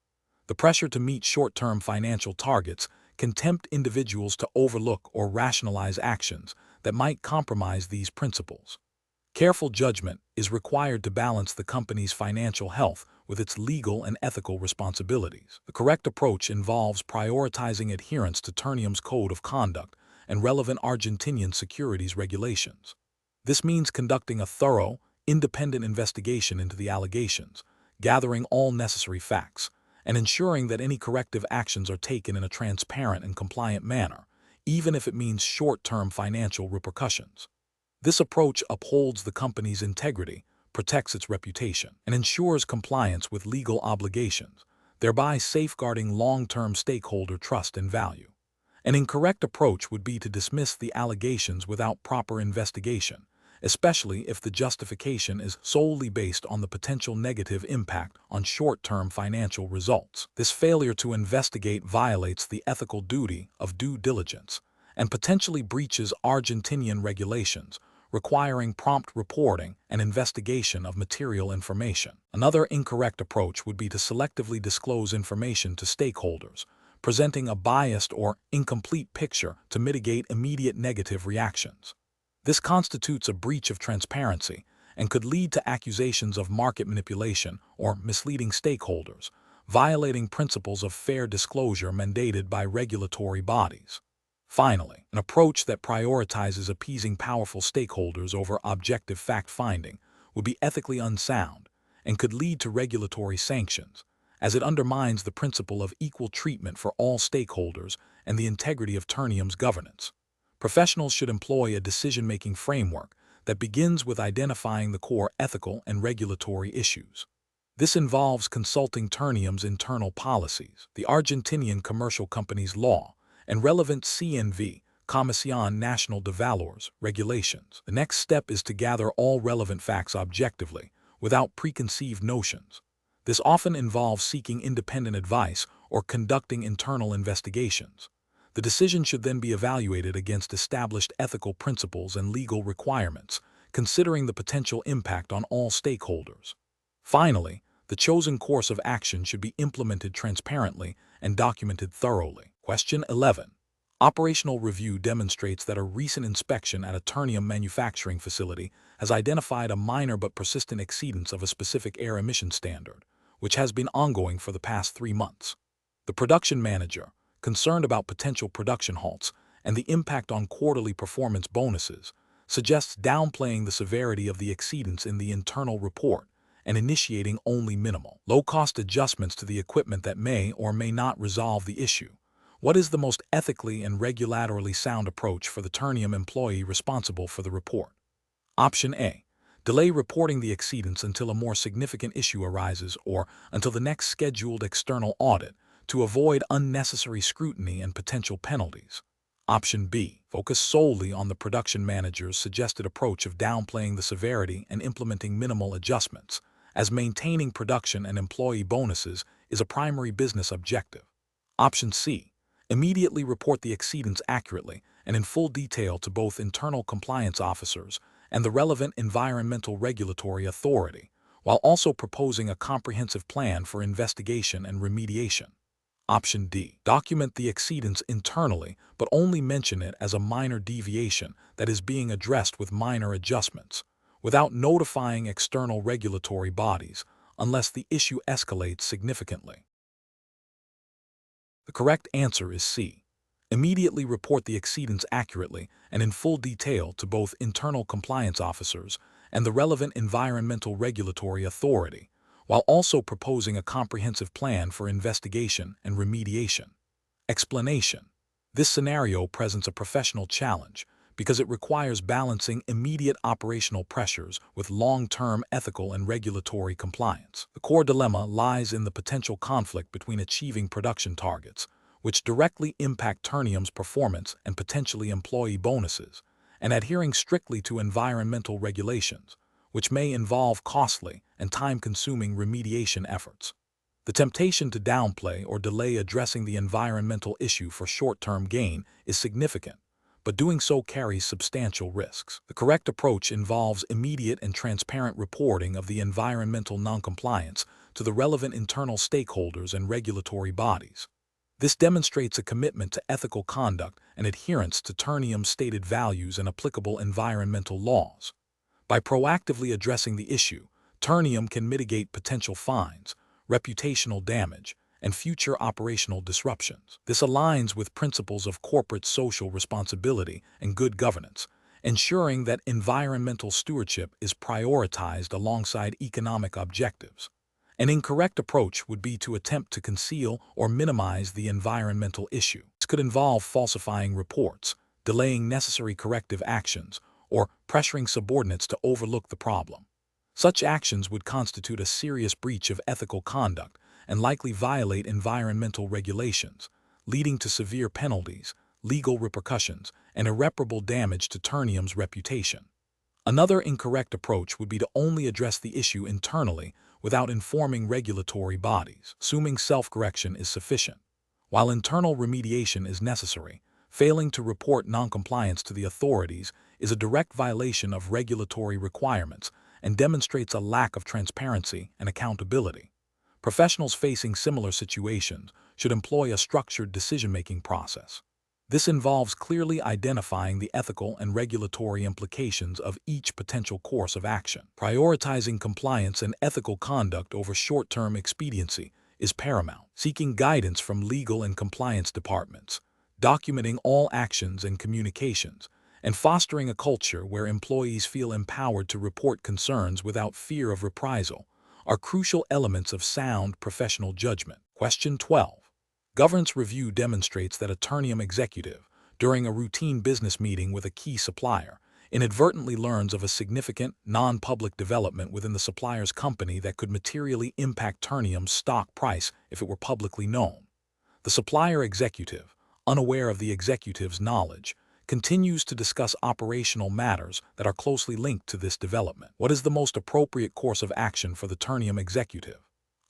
The pressure to meet short-term financial targets can tempt individuals to overlook or rationalize actions that might compromise these principles. Careful judgment is required to balance the company's financial health with its legal and ethical responsibilities. The correct approach involves prioritizing adherence to Ternium's code of conduct and relevant Argentinian securities regulations. This means conducting a thorough, independent investigation into the allegations, gathering all necessary facts, and ensuring that any corrective actions are taken in a transparent and compliant manner, even if it means short-term financial repercussions. This approach upholds the company's integrity, protects its reputation, and ensures compliance with legal obligations, thereby safeguarding long-term stakeholder trust and value. An incorrect approach would be to dismiss the allegations without proper investigation, especially if the justification is solely based on the potential negative impact on short-term financial results. This failure to investigate violates the ethical duty of due diligence and potentially breaches Argentinian regulations, requiring prompt reporting and investigation of material information. Another incorrect approach would be to selectively disclose information to stakeholders, presenting a biased or incomplete picture to mitigate immediate negative reactions. This constitutes a breach of transparency and could lead to accusations of market manipulation or misleading stakeholders, violating principles of fair disclosure mandated by regulatory bodies. Finally, an approach that prioritizes appeasing powerful stakeholders over objective fact-finding would be ethically unsound and could lead to regulatory sanctions, as it undermines the principle of equal treatment for all stakeholders and the integrity of Ternium's governance. Professionals should employ a decision-making framework that begins with identifying the core ethical and regulatory issues. This involves consulting Ternium's internal policies, the Argentinian Commercial Companies Law, and relevant CNV, Comisión Nacional de Valores, regulations. The next step is to gather all relevant facts objectively, without preconceived notions. This often involves seeking independent advice or conducting internal investigations. The decision should then be evaluated against established ethical principles and legal requirements, considering the potential impact on all stakeholders. Finally, the chosen course of action should be implemented transparently and documented thoroughly. Question 11. Operational review demonstrates that a recent inspection at a Ternium manufacturing facility has identified a minor but persistent exceedance of a specific air emission standard, which has been ongoing for the past 3 months. The production manager, concerned about potential production halts and the impact on quarterly performance bonuses, suggests downplaying the severity of the exceedance in the internal report and initiating only minimal, low-cost adjustments to the equipment that may or may not resolve the issue. What is the most ethically and regulatorily sound approach for the Ternium employee responsible for the report? Option A. Delay reporting the exceedance until a more significant issue arises or until the next scheduled external audit to avoid unnecessary scrutiny and potential penalties. Option B. Focus solely on the production manager's suggested approach of downplaying the severity and implementing minimal adjustments, as maintaining production and employee bonuses is a primary business objective. Option C. Immediately report the exceedance accurately and in full detail to both internal compliance officers and the relevant environmental regulatory authority, while also proposing a comprehensive plan for investigation and remediation. Option D. Document the exceedance internally, but only mention it as a minor deviation that is being addressed with minor adjustments, without notifying external regulatory bodies unless the issue escalates significantly. The correct answer is C. Immediately report the exceedance accurately and in full detail to both internal compliance officers and the relevant environmental regulatory authority, while also proposing a comprehensive plan for investigation and remediation. Explanation. This scenario presents a professional challenge because it requires balancing immediate operational pressures with long-term ethical and regulatory compliance. The core dilemma lies in the potential conflict between achieving production targets, which directly impact Ternium's performance and potentially employee bonuses, and adhering strictly to environmental regulations, which may involve costly and time-consuming remediation efforts. The temptation to downplay or delay addressing the environmental issue for short-term gain is significant, but doing so carries substantial risks. The correct approach involves immediate and transparent reporting of the environmental noncompliance to the relevant internal stakeholders and regulatory bodies. This demonstrates a commitment to ethical conduct and adherence to Ternium's stated values and applicable environmental laws. By proactively addressing the issue, Ternium can mitigate potential fines, reputational damage, and future operational disruptions. This aligns with principles of corporate social responsibility and good governance, ensuring that environmental stewardship is prioritized alongside economic objectives. An incorrect approach would be to attempt to conceal or minimize the environmental issue. This could involve falsifying reports, delaying necessary corrective actions, or pressuring subordinates to overlook the problem. Such actions would constitute a serious breach of ethical conduct and likely violate environmental regulations, leading to severe penalties, legal repercussions, and irreparable damage to Ternium's reputation. Another incorrect approach would be to only address the issue internally without informing regulatory bodies, assuming self-correction is sufficient. While internal remediation is necessary, Failing to report noncompliance to the authorities is a direct violation of regulatory requirements and demonstrates a lack of transparency and accountability. Professionals facing similar situations should employ a structured decision-making process. This involves clearly identifying the ethical and regulatory implications of each potential course of action. Prioritizing compliance and ethical conduct over short-term expediency is paramount. Seeking guidance from legal and compliance departments, documenting all actions and communications, and fostering a culture where employees feel empowered to report concerns without fear of reprisal are crucial elements of sound professional judgment. Question 12. Governance review demonstrates that a Ternium executive, during a routine business meeting with a key supplier, inadvertently learns of a significant, non-public development within the supplier's company that could materially impact Ternium's stock price if it were publicly known. The supplier executive, unaware of the executive's knowledge, continues to discuss operational matters that are closely linked to this development. What is the most appropriate course of action for the Ternium executive?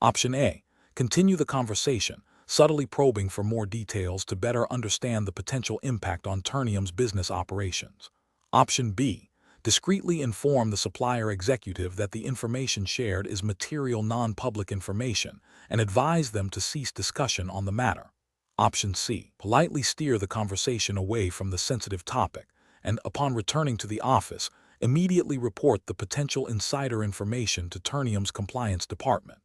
Option A. Continue the conversation, subtly probing for more details to better understand the potential impact on Ternium's business operations. Option B. Discreetly inform the supplier executive that the information shared is material non-public information and advise them to cease discussion on the matter. Option C. Politely steer the conversation away from the sensitive topic and, upon returning to the office, immediately report the potential insider information to Ternium's compliance department.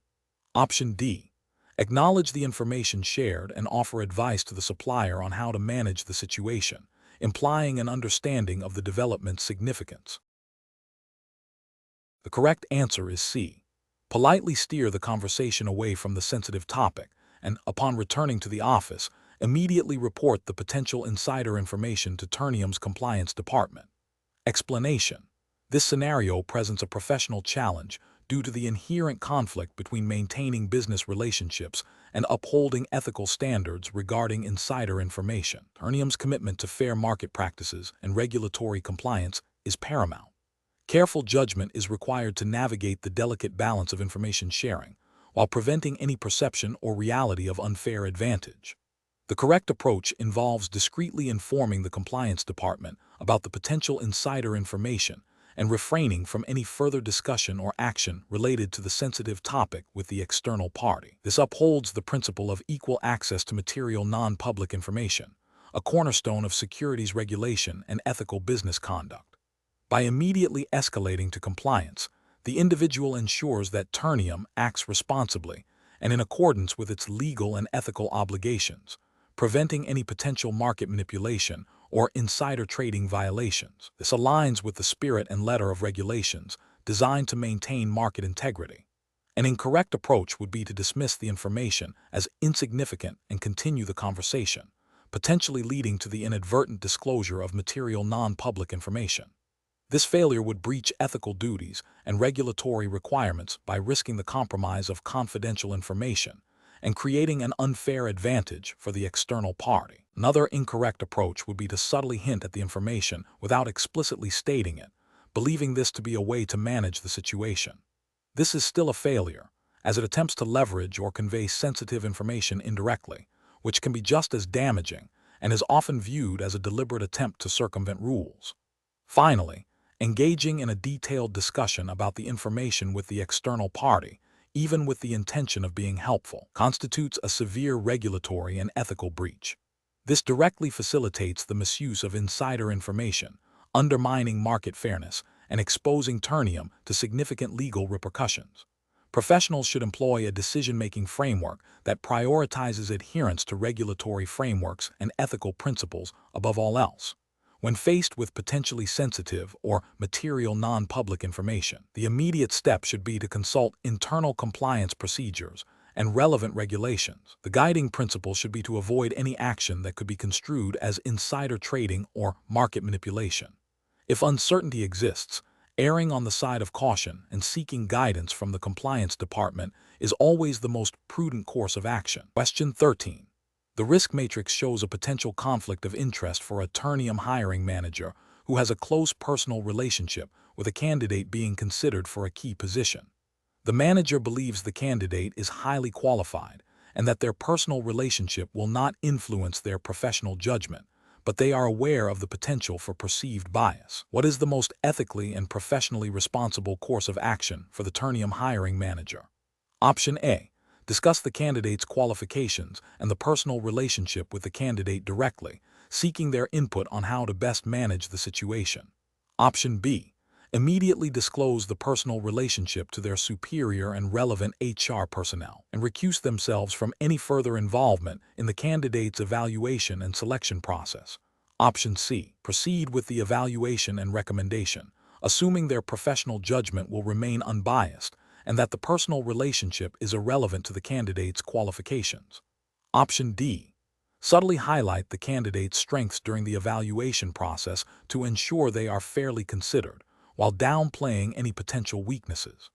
Option D. Acknowledge the information shared and offer advice to the supplier on how to manage the situation, implying an understanding of the development's significance. The correct answer is C. Politely steer the conversation away from the sensitive topic and, upon returning to the office, immediately report the potential insider information to Ternium's compliance department. Explanation. This scenario presents a professional challenge due to the inherent conflict between maintaining business relationships and upholding ethical standards regarding insider information. Ternium's commitment to fair market practices and regulatory compliance is paramount. Careful judgment is required to navigate the delicate balance of information sharing, while preventing any perception or reality of unfair advantage. The correct approach involves discreetly informing the compliance department about the potential insider information and refraining from any further discussion or action related to the sensitive topic with the external party. This upholds the principle of equal access to material non-public information, a cornerstone of securities regulation and ethical business conduct. By immediately escalating to compliance, the individual ensures that Ternium acts responsibly and in accordance with its legal and ethical obligations, preventing any potential market manipulation or insider trading violations. This aligns with the spirit and letter of regulations designed to maintain market integrity. An incorrect approach would be to dismiss the information as insignificant and continue the conversation, potentially leading to the inadvertent disclosure of material non-public information. This failure would breach ethical duties and regulatory requirements by risking the compromise of confidential information and creating an unfair advantage for the external party. Another incorrect approach would be to subtly hint at the information without explicitly stating it, believing this to be a way to manage the situation. This is still a failure, as it attempts to leverage or convey sensitive information indirectly, which can be just as damaging and is often viewed as a deliberate attempt to circumvent rules. Finally, engaging in a detailed discussion about the information with the external party, even with the intention of being helpful, constitutes a severe regulatory and ethical breach. This directly facilitates the misuse of insider information, undermining market fairness and exposing Ternium to significant legal repercussions. Professionals should employ a decision-making framework that prioritizes adherence to regulatory frameworks and ethical principles above all else. When faced with potentially sensitive or material non-public information, the immediate step should be to consult internal compliance procedures and relevant regulations. The guiding principle should be to avoid any action that could be construed as insider trading or market manipulation. If uncertainty exists, erring on the side of caution and seeking guidance from the compliance department is always the most prudent course of action. Question 13. The risk matrix shows a potential conflict of interest for a Ternium hiring manager who has a close personal relationship with a candidate being considered for a key position. The manager believes the candidate is highly qualified and that their personal relationship will not influence their professional judgment, but they are aware of the potential for perceived bias. What is the most ethically and professionally responsible course of action for the Ternium hiring manager? Option A. Discuss the candidate's qualifications and the personal relationship with the candidate directly, seeking their input on how to best manage the situation. Option B. Immediately disclose the personal relationship to their superior and relevant HR personnel and recuse themselves from any further involvement in the candidate's evaluation and selection process. Option C. Proceed with the evaluation and recommendation, assuming their professional judgment will remain unbiased and that the personal relationship is irrelevant to the candidate's qualifications. Option D. Subtly highlight the candidate's strengths during the evaluation process to ensure they are fairly considered, while downplaying any potential weaknesses.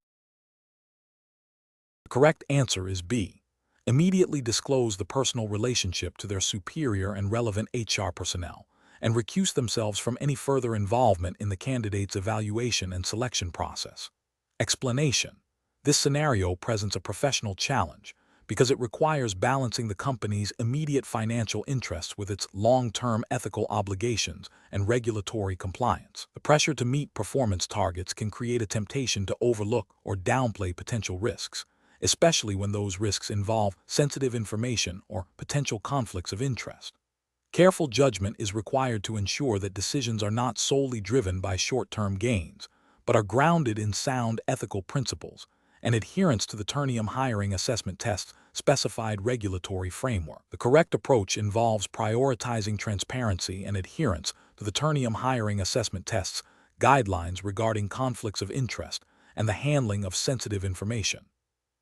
The correct answer is B. Immediately disclose the personal relationship to their superior and relevant HR personnel, and recuse themselves from any further involvement in the candidate's evaluation and selection process. Explanation. This scenario presents a professional challenge because it requires balancing the company's immediate financial interests with its long-term ethical obligations and regulatory compliance. The pressure to meet performance targets can create a temptation to overlook or downplay potential risks, especially when those risks involve sensitive information or potential conflicts of interest. Careful judgment is required to ensure that decisions are not solely driven by short-term gains, but are grounded in sound ethical principles and adherence to the Ternium hiring assessment test's specified regulatory framework. The correct approach involves prioritizing transparency and adherence to the Ternium hiring assessment test's guidelines regarding conflicts of interest and the handling of sensitive information.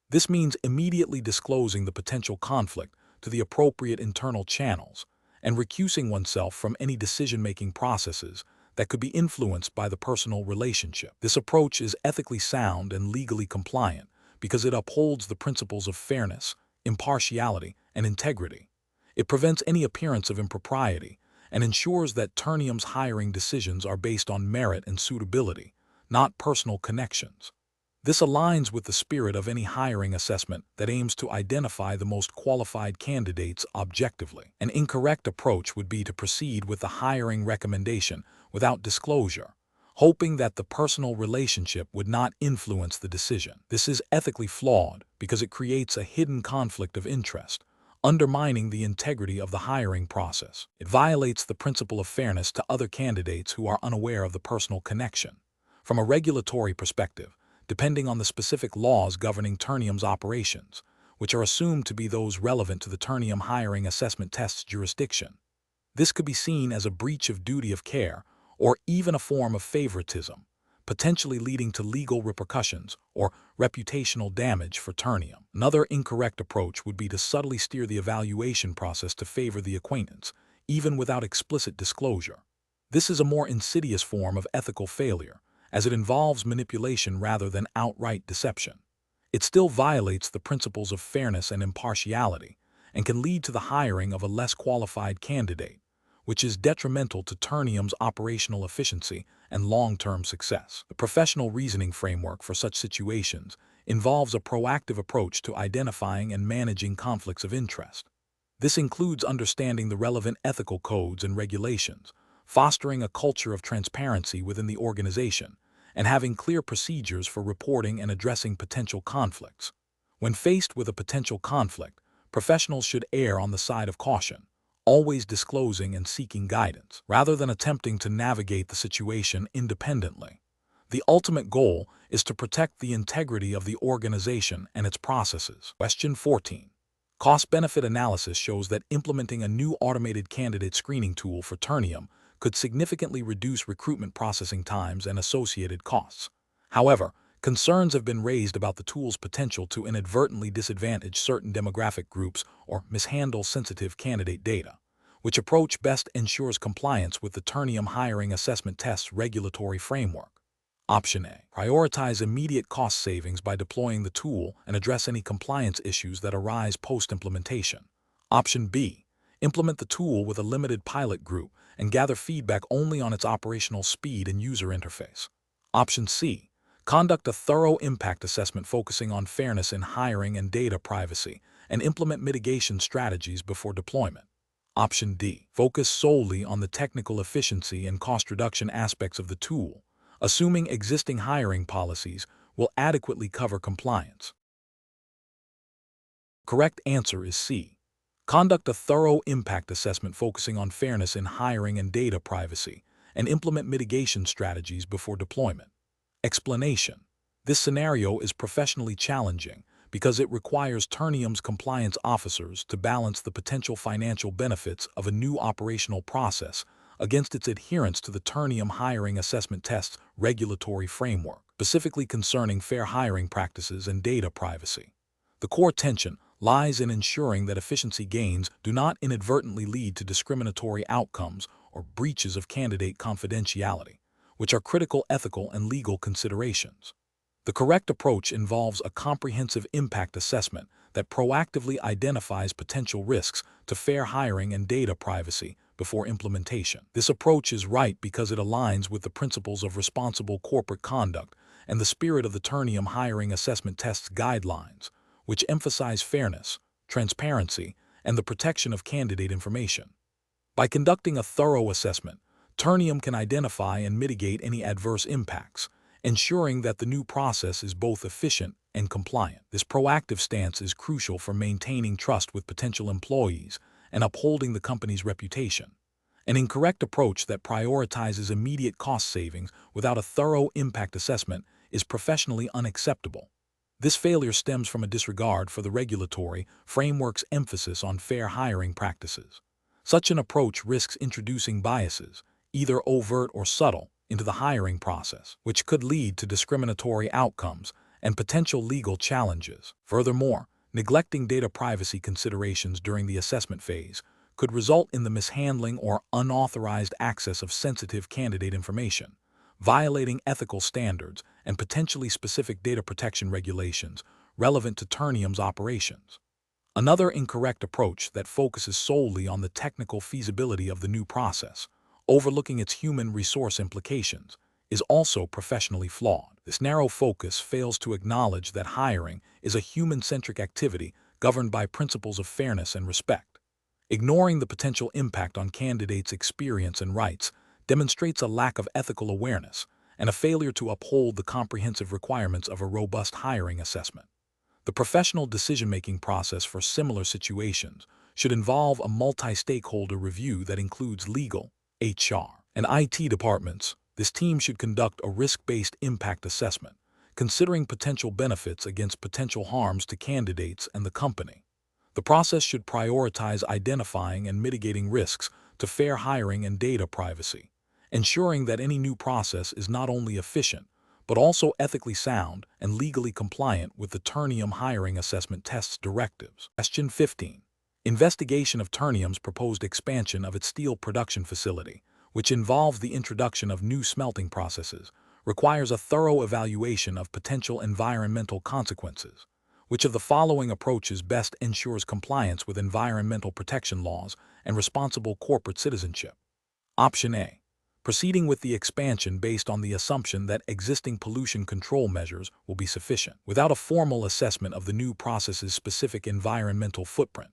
This means immediately disclosing the potential conflict to the appropriate internal channels and recusing oneself from any decision-making processes that could be influenced by the personal relationship. This approach is ethically sound and legally compliant because it upholds the principles of fairness, impartiality, and integrity. It prevents any appearance of impropriety and ensures that Ternium's hiring decisions are based on merit and suitability, not personal connections. This aligns with the spirit of any hiring assessment that aims to identify the most qualified candidates objectively. An incorrect approach would be to proceed with the hiring recommendation without disclosure, hoping that the personal relationship would not influence the decision. This is ethically flawed because it creates a hidden conflict of interest, undermining the integrity of the hiring process. It violates the principle of fairness to other candidates who are unaware of the personal connection. From a regulatory perspective, depending on the specific laws governing Ternium's operations, which are assumed to be those relevant to the Ternium hiring assessment test's jurisdiction, this could be seen as a breach of duty of care or even a form of favoritism, potentially leading to legal repercussions or reputational damage for Ternium. Another incorrect approach would be to subtly steer the evaluation process to favor the acquaintance, even without explicit disclosure. This is a more insidious form of ethical failure, as it involves manipulation rather than outright deception. It still violates the principles of fairness and impartiality and can lead to the hiring of a less qualified candidate, which is detrimental to Ternium's operational efficiency and long-term success. The professional reasoning framework for such situations involves a proactive approach to identifying and managing conflicts of interest. This includes understanding the relevant ethical codes and regulations, fostering a culture of transparency within the organization, and having clear procedures for reporting and addressing potential conflicts. When faced with a potential conflict, professionals should err on the side of caution, always disclosing and seeking guidance, rather than attempting to navigate the situation independently. The ultimate goal is to protect the integrity of the organization and its processes. Question 14. Cost-benefit analysis shows that implementing a new automated candidate screening tool for Ternium could significantly reduce recruitment processing times and associated costs. However, concerns have been raised about the tool's potential to inadvertently disadvantage certain demographic groups or mishandle sensitive candidate data. Which approach best ensures compliance with the Ternium hiring assessment test's regulatory framework? Option A. Prioritize immediate cost savings by deploying the tool and address any compliance issues that arise post-implementation. Option B. Implement the tool with a limited pilot group and gather feedback only on its operational speed and user interface. Option C. Conduct a thorough impact assessment focusing on fairness in hiring and data privacy, and implement mitigation strategies before deployment. Option D. Focus solely on the technical efficiency and cost reduction aspects of the tool, assuming existing hiring policies will adequately cover compliance. Correct answer is C. Conduct a thorough impact assessment focusing on fairness in hiring and data privacy, and implement mitigation strategies before deployment. Explanation. This scenario is professionally challenging because it requires Ternium's compliance officers to balance the potential financial benefits of a new operational process against its adherence to the Ternium hiring assessment test's regulatory framework, specifically concerning fair hiring practices and data privacy. The core tension lies in ensuring that efficiency gains do not inadvertently lead to discriminatory outcomes or breaches of candidate confidentiality, which are critical ethical and legal considerations. The correct approach involves a comprehensive impact assessment that proactively identifies potential risks to fair hiring and data privacy before implementation. This approach is right because it aligns with the principles of responsible corporate conduct and the spirit of the Ternium hiring assessment test's guidelines, which emphasize fairness, transparency, and the protection of candidate information. By conducting a thorough assessment, Ternium can identify and mitigate any adverse impacts, ensuring that the new process is both efficient and compliant. This proactive stance is crucial for maintaining trust with potential employees and upholding the company's reputation. An incorrect approach that prioritizes immediate cost savings without a thorough impact assessment is professionally unacceptable. This failure stems from a disregard for the regulatory framework's emphasis on fair hiring practices. Such an approach risks introducing biases, either overt or subtle, into the hiring process, which could lead to discriminatory outcomes and potential legal challenges. Furthermore, neglecting data privacy considerations during the assessment phase could result in the mishandling or unauthorized access of sensitive candidate information, violating ethical standards and potentially specific data protection regulations relevant to Ternium's operations. Another incorrect approach that focuses solely on the technical feasibility of the new process, overlooking its human resource implications, is also professionally flawed. This narrow focus fails to acknowledge that hiring is a human-centric activity governed by principles of fairness and respect. Ignoring the potential impact on candidates' experience and rights demonstrates a lack of ethical awareness and a failure to uphold the comprehensive requirements of a robust hiring assessment. The professional decision-making process for similar situations should involve a multi-stakeholder review that includes legal, HR, and IT departments. This team should conduct a risk-based impact assessment, considering potential benefits against potential harms to candidates and the company. The process should prioritize identifying and mitigating risks to fair hiring and data privacy, ensuring that any new process is not only efficient, but also ethically sound and legally compliant with the Ternium hiring assessment test's directives. Question 15. Investigation of Ternium's proposed expansion of its steel production facility, which involves the introduction of new smelting processes, requires a thorough evaluation of potential environmental consequences. Which of the following approaches best ensures compliance with environmental protection laws and responsible corporate citizenship? Option A. Proceeding with the expansion based on the assumption that existing pollution control measures will be sufficient, without a formal assessment of the new process's specific environmental footprint.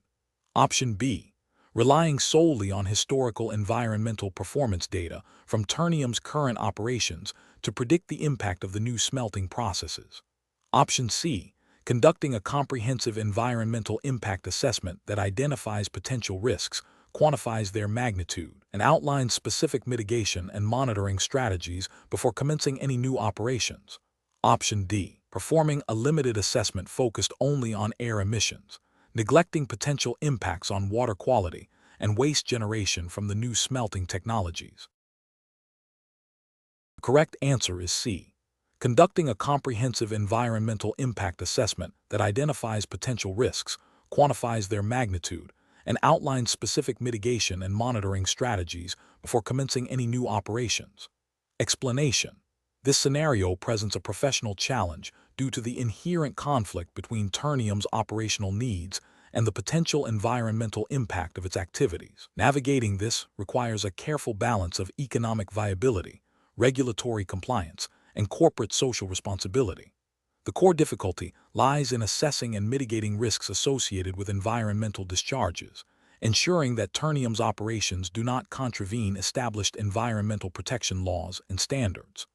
Option B. Relying solely on historical environmental performance data from Ternium's current operations to predict the impact of the new smelting processes. Option C. Conducting a comprehensive environmental impact assessment that identifies potential risks, quantifies their magnitude, and outlines specific mitigation and monitoring strategies before commencing any new operations. Option D. Performing a limited assessment focused only on air emissions, neglecting potential impacts on water quality and waste generation from the new smelting technologies. The correct answer is C. Conducting a comprehensive environmental impact assessment that identifies potential risks, quantifies their magnitude, and outlines specific mitigation and monitoring strategies before commencing any new operations. Explanation. This scenario presents a professional challenge due to the inherent conflict between Ternium's operational needs and the potential environmental impact of its activities. Navigating this requires a careful balance of economic viability, regulatory compliance, and corporate social responsibility. The core difficulty lies in assessing and mitigating risks associated with environmental discharges, ensuring that Ternium's operations do not contravene established environmental protection laws and standards.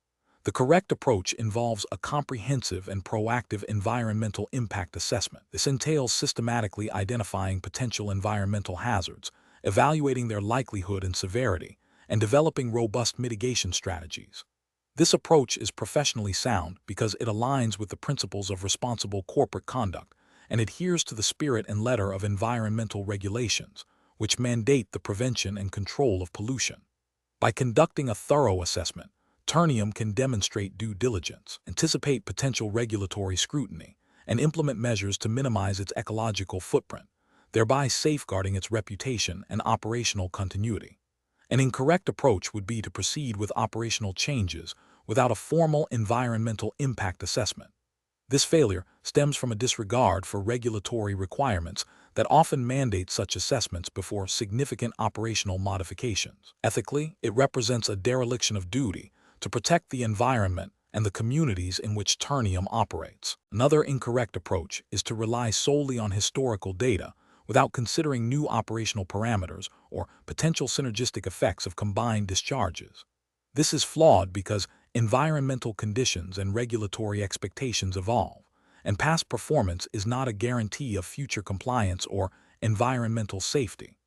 The correct approach involves a comprehensive and proactive environmental impact assessment. This entails systematically identifying potential environmental hazards, evaluating their likelihood and severity, and developing robust mitigation strategies. This approach is professionally sound because it aligns with the principles of responsible corporate conduct and adheres to the spirit and letter of environmental regulations, which mandate the prevention and control of pollution. By conducting a thorough assessment, Ternium can demonstrate due diligence, anticipate potential regulatory scrutiny, and implement measures to minimize its ecological footprint, thereby safeguarding its reputation and operational continuity. An incorrect approach would be to proceed with operational changes without a formal environmental impact assessment. This failure stems from a disregard for regulatory requirements that often mandate such assessments before significant operational modifications. Ethically, it represents a dereliction of duty to protect the environment and the communities in which Ternium operates. Another incorrect approach is to rely solely on historical data without considering new operational parameters or potential synergistic effects of combined discharges. This is flawed because environmental conditions and regulatory expectations evolve, and past performance is not a guarantee of future compliance or environmental safety.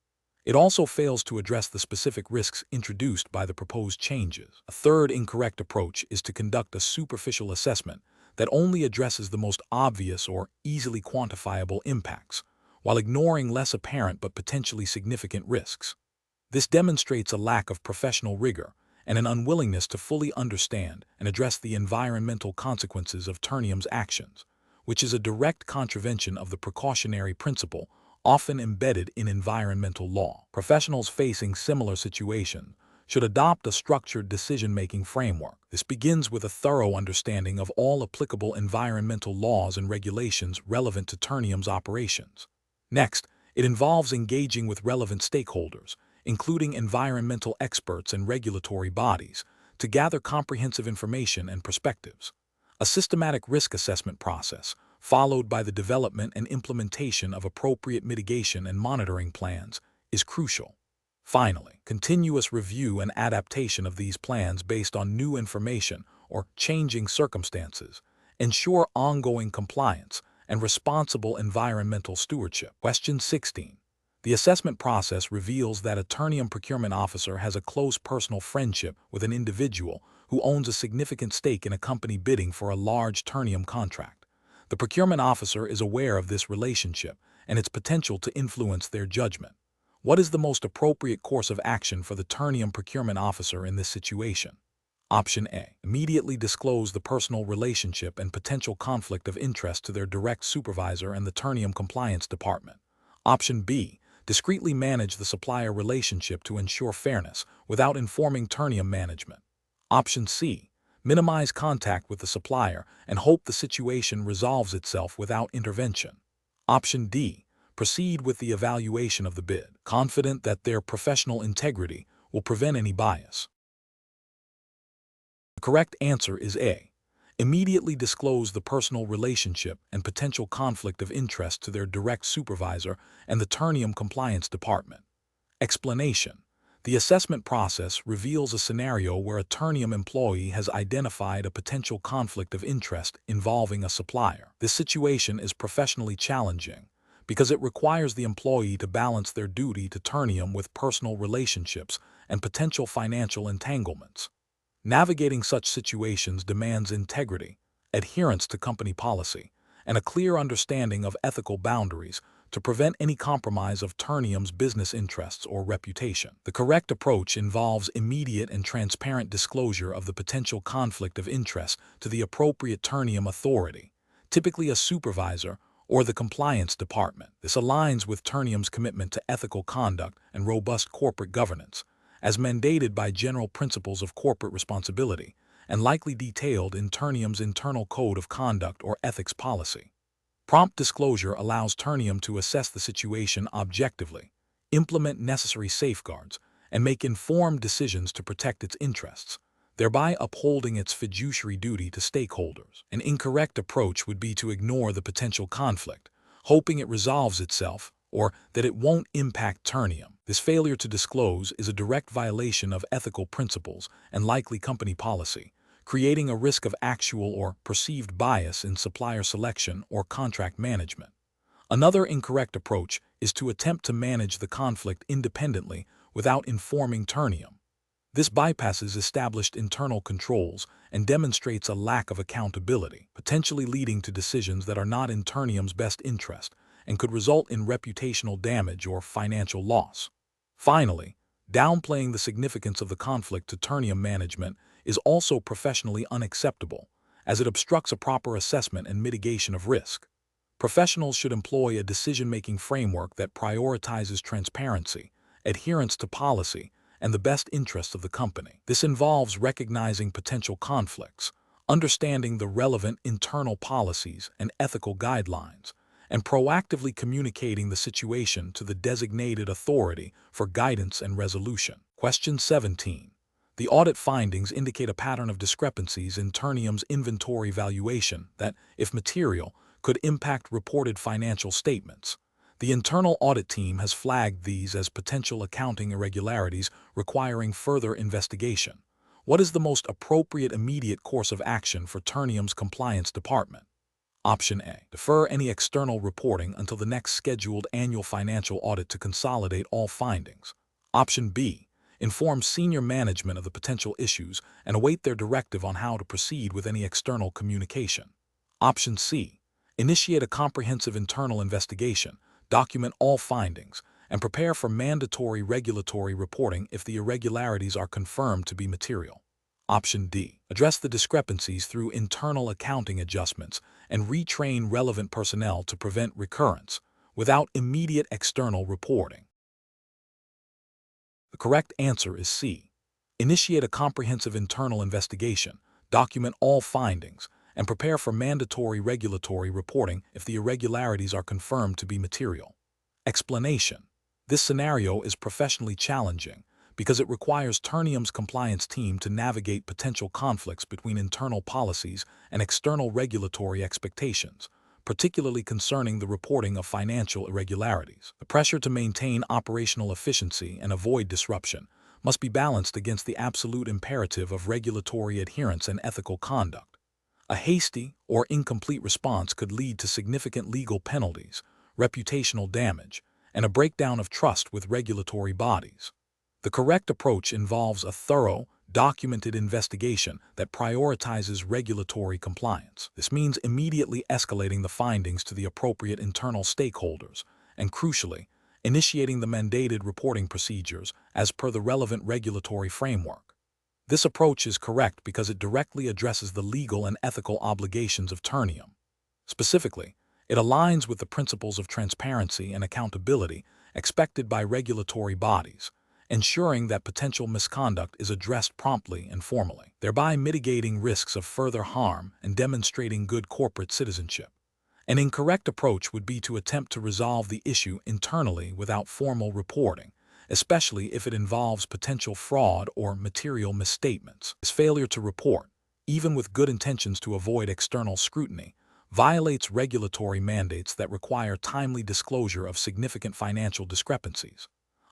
It also fails to address the specific risks introduced by the proposed changes. A third incorrect approach is to conduct a superficial assessment that only addresses the most obvious or easily quantifiable impacts, while ignoring less apparent but potentially significant risks. This demonstrates a lack of professional rigor and an unwillingness to fully understand and address the environmental consequences of Ternium's actions, which is a direct contravention of the precautionary principle often embedded in environmental law. Professionals facing similar situations should adopt a structured decision-making framework. This begins with a thorough understanding of all applicable environmental laws and regulations relevant to Ternium's operations. Next, it involves engaging with relevant stakeholders, including environmental experts and regulatory bodies, to gather comprehensive information and perspectives. A systematic risk assessment process, followed by the development and implementation of appropriate mitigation and monitoring plans, is crucial. Finally, continuous review and adaptation of these plans based on new information or changing circumstances ensure ongoing compliance and responsible environmental stewardship. Question 16. The assessment process reveals that a Ternium procurement officer has a close personal friendship with an individual who owns a significant stake in a company bidding for a large Ternium contract. The procurement officer is aware of this relationship and its potential to influence their judgment. What is the most appropriate course of action for the Ternium procurement officer in this situation? Option A. Immediately disclose the personal relationship and potential conflict of interest to their direct supervisor and the Ternium compliance department. Option B. Discreetly manage the supplier relationship to ensure fairness without informing Ternium management. Option C. Minimize contact with the supplier and hope the situation resolves itself without intervention. Option D. Proceed with the evaluation of the bid, confident that their professional integrity will prevent any bias. The correct answer is A. Immediately disclose the personal relationship and potential conflict of interest to their direct supervisor and the Ternium compliance department. Explanation. The assessment process reveals a scenario where a Ternium employee has identified a potential conflict of interest involving a supplier. This situation is professionally challenging because it requires the employee to balance their duty to Ternium with personal relationships and potential financial entanglements. Navigating such situations demands integrity, adherence to company policy, and a clear understanding of ethical boundaries to prevent any compromise of Ternium's business interests or reputation. The correct approach involves immediate and transparent disclosure of the potential conflict of interest to the appropriate Ternium authority, typically a supervisor or the compliance department. This aligns with Ternium's commitment to ethical conduct and robust corporate governance, as mandated by general principles of corporate responsibility and likely detailed in Ternium's internal code of conduct or ethics policy. Prompt disclosure allows Ternium to assess the situation objectively, implement necessary safeguards, and make informed decisions to protect its interests, thereby upholding its fiduciary duty to stakeholders. An incorrect approach would be to ignore the potential conflict, hoping it resolves itself or that it won't impact Ternium. This failure to disclose is a direct violation of ethical principles and likely company policy, creating a risk of actual or perceived bias in supplier selection or contract management. Another incorrect approach is to attempt to manage the conflict independently without informing Ternium. This bypasses established internal controls and demonstrates a lack of accountability, potentially leading to decisions that are not in Ternium's best interest and could result in reputational damage or financial loss. Finally, downplaying the significance of the conflict to Ternium management is also professionally unacceptable, as it obstructs a proper assessment and mitigation of risk. Professionals should employ a decision-making framework that prioritizes transparency, adherence to policy, and the best interests of the company. This involves recognizing potential conflicts, understanding the relevant internal policies and ethical guidelines, and proactively communicating the situation to the designated authority for guidance and resolution. Question 17. The audit findings indicate a pattern of discrepancies in Ternium's inventory valuation that, if material, could impact reported financial statements. The internal audit team has flagged these as potential accounting irregularities requiring further investigation. What is the most appropriate immediate course of action for Ternium's compliance department? Option A. Defer any external reporting until the next scheduled annual financial audit to consolidate all findings. Option B. Inform senior management of the potential issues and await their directive on how to proceed with any external communication. Option C. Initiate a comprehensive internal investigation, document all findings, and prepare for mandatory regulatory reporting if the irregularities are confirmed to be material. Option D. Address the discrepancies through internal accounting adjustments and retrain relevant personnel to prevent recurrence, without immediate external reporting. The correct answer is C. Initiate a comprehensive internal investigation, document all findings, and prepare for mandatory regulatory reporting if the irregularities are confirmed to be material. Explanation. This scenario is professionally challenging because it requires Ternium's compliance team to navigate potential conflicts between internal policies and external regulatory expectations, particularly concerning the reporting of financial irregularities. The pressure to maintain operational efficiency and avoid disruption must be balanced against the absolute imperative of regulatory adherence and ethical conduct. A hasty or incomplete response could lead to significant legal penalties, reputational damage, and a breakdown of trust with regulatory bodies. The correct approach involves a thorough, documented investigation that prioritizes regulatory compliance. This means immediately escalating the findings to the appropriate internal stakeholders and, crucially, initiating the mandated reporting procedures as per the relevant regulatory framework. This approach is correct because it directly addresses the legal and ethical obligations of Ternium. Specifically, it aligns with the principles of transparency and accountability expected by regulatory bodies, ensuring that potential misconduct is addressed promptly and formally, thereby mitigating risks of further harm and demonstrating good corporate citizenship. An incorrect approach would be to attempt to resolve the issue internally without formal reporting, especially if it involves potential fraud or material misstatements. This failure to report, even with good intentions to avoid external scrutiny, violates regulatory mandates that require timely disclosure of significant financial discrepancies.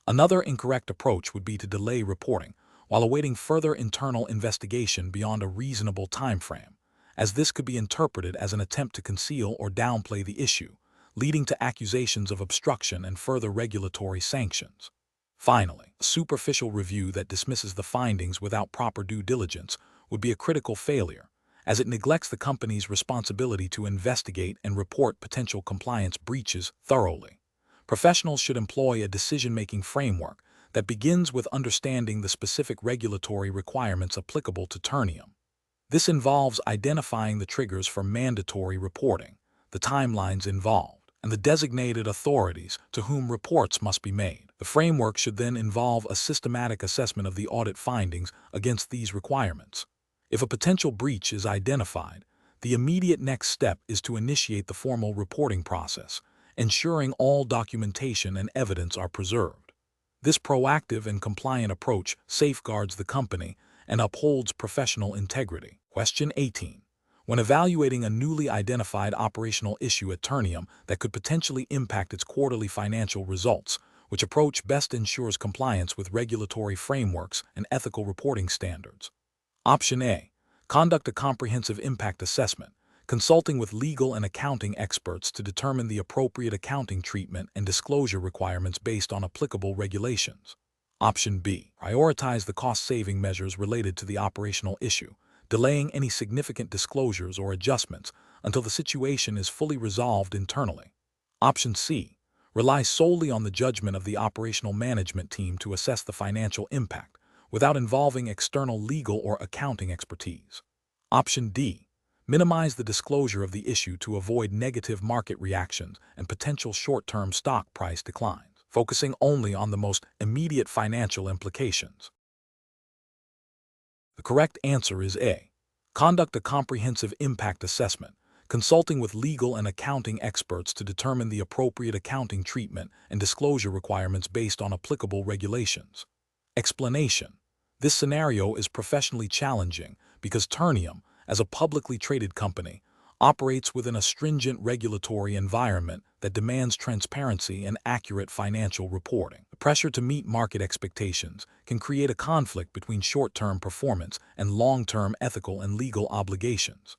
Another incorrect approach would be to delay reporting while awaiting further internal investigation beyond a reasonable timeframe, as this could be interpreted as an attempt to conceal or downplay the issue, leading to accusations of obstruction and further regulatory sanctions. Finally, a superficial review that dismisses the findings without proper due diligence would be a critical failure, as it neglects the company's responsibility to investigate and report potential compliance breaches thoroughly. Professionals should employ a decision-making framework that begins with understanding the specific regulatory requirements applicable to Ternium. This involves identifying the triggers for mandatory reporting, the timelines involved, and the designated authorities to whom reports must be made. The framework should then involve a systematic assessment of the audit findings against these requirements. If a potential breach is identified, the immediate next step is to initiate the formal reporting process, ensuring all documentation and evidence are preserved. This proactive and compliant approach safeguards the company and upholds professional integrity. Question 18. When evaluating a newly identified operational issue at Ternium that could potentially impact its quarterly financial results, which approach best ensures compliance with regulatory frameworks and ethical reporting standards. Option A. Conduct a comprehensive impact assessment, consulting with legal and accounting experts to determine the appropriate accounting treatment and disclosure requirements based on applicable regulations. Option B. Prioritize the cost-saving measures related to the operational issue, delaying any significant disclosures or adjustments until the situation is fully resolved internally. Option C. Rely solely on the judgment of the operational management team to assess the financial impact, without involving external legal or accounting expertise. Option D. Minimize the disclosure of the issue to avoid negative market reactions and potential short-term stock price declines, focusing only on the most immediate financial implications. The correct answer is A. Conduct a comprehensive impact assessment, consulting with legal and accounting experts to determine the appropriate accounting treatment and disclosure requirements based on applicable regulations. Explanation: this scenario is professionally challenging because Ternium, as a publicly traded company, operates within a stringent regulatory environment that demands transparency and accurate financial reporting. The pressure to meet market expectations can create a conflict between short-term performance and long-term ethical and legal obligations.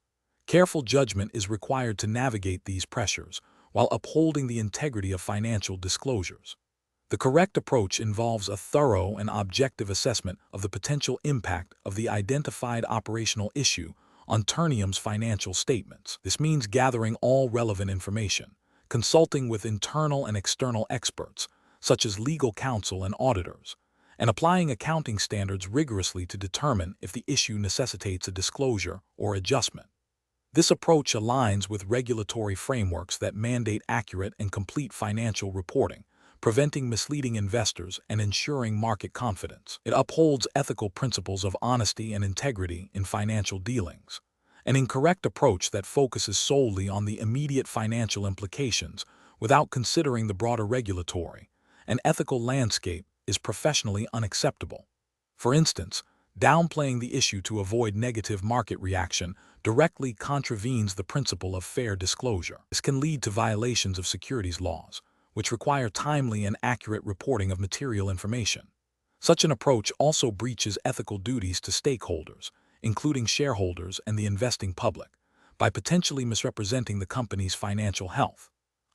Careful judgment is required to navigate these pressures while upholding the integrity of financial disclosures. The correct approach involves a thorough and objective assessment of the potential impact of the identified operational issue on Ternium's financial statements. This means gathering all relevant information, consulting with internal and external experts, such as legal counsel and auditors, and applying accounting standards rigorously to determine if the issue necessitates a disclosure or adjustment. This approach aligns with regulatory frameworks that mandate accurate and complete financial reporting, preventing misleading investors and ensuring market confidence. It upholds ethical principles of honesty and integrity in financial dealings. An incorrect approach that focuses solely on the immediate financial implications without considering the broader regulatory and ethical landscape is professionally unacceptable. For instance, downplaying the issue to avoid negative market reaction directly contravenes the principle of fair disclosure. This can lead to violations of securities laws, which require timely and accurate reporting of material information. Such an approach also breaches ethical duties to stakeholders, including shareholders and the investing public, by potentially misrepresenting the company's financial health.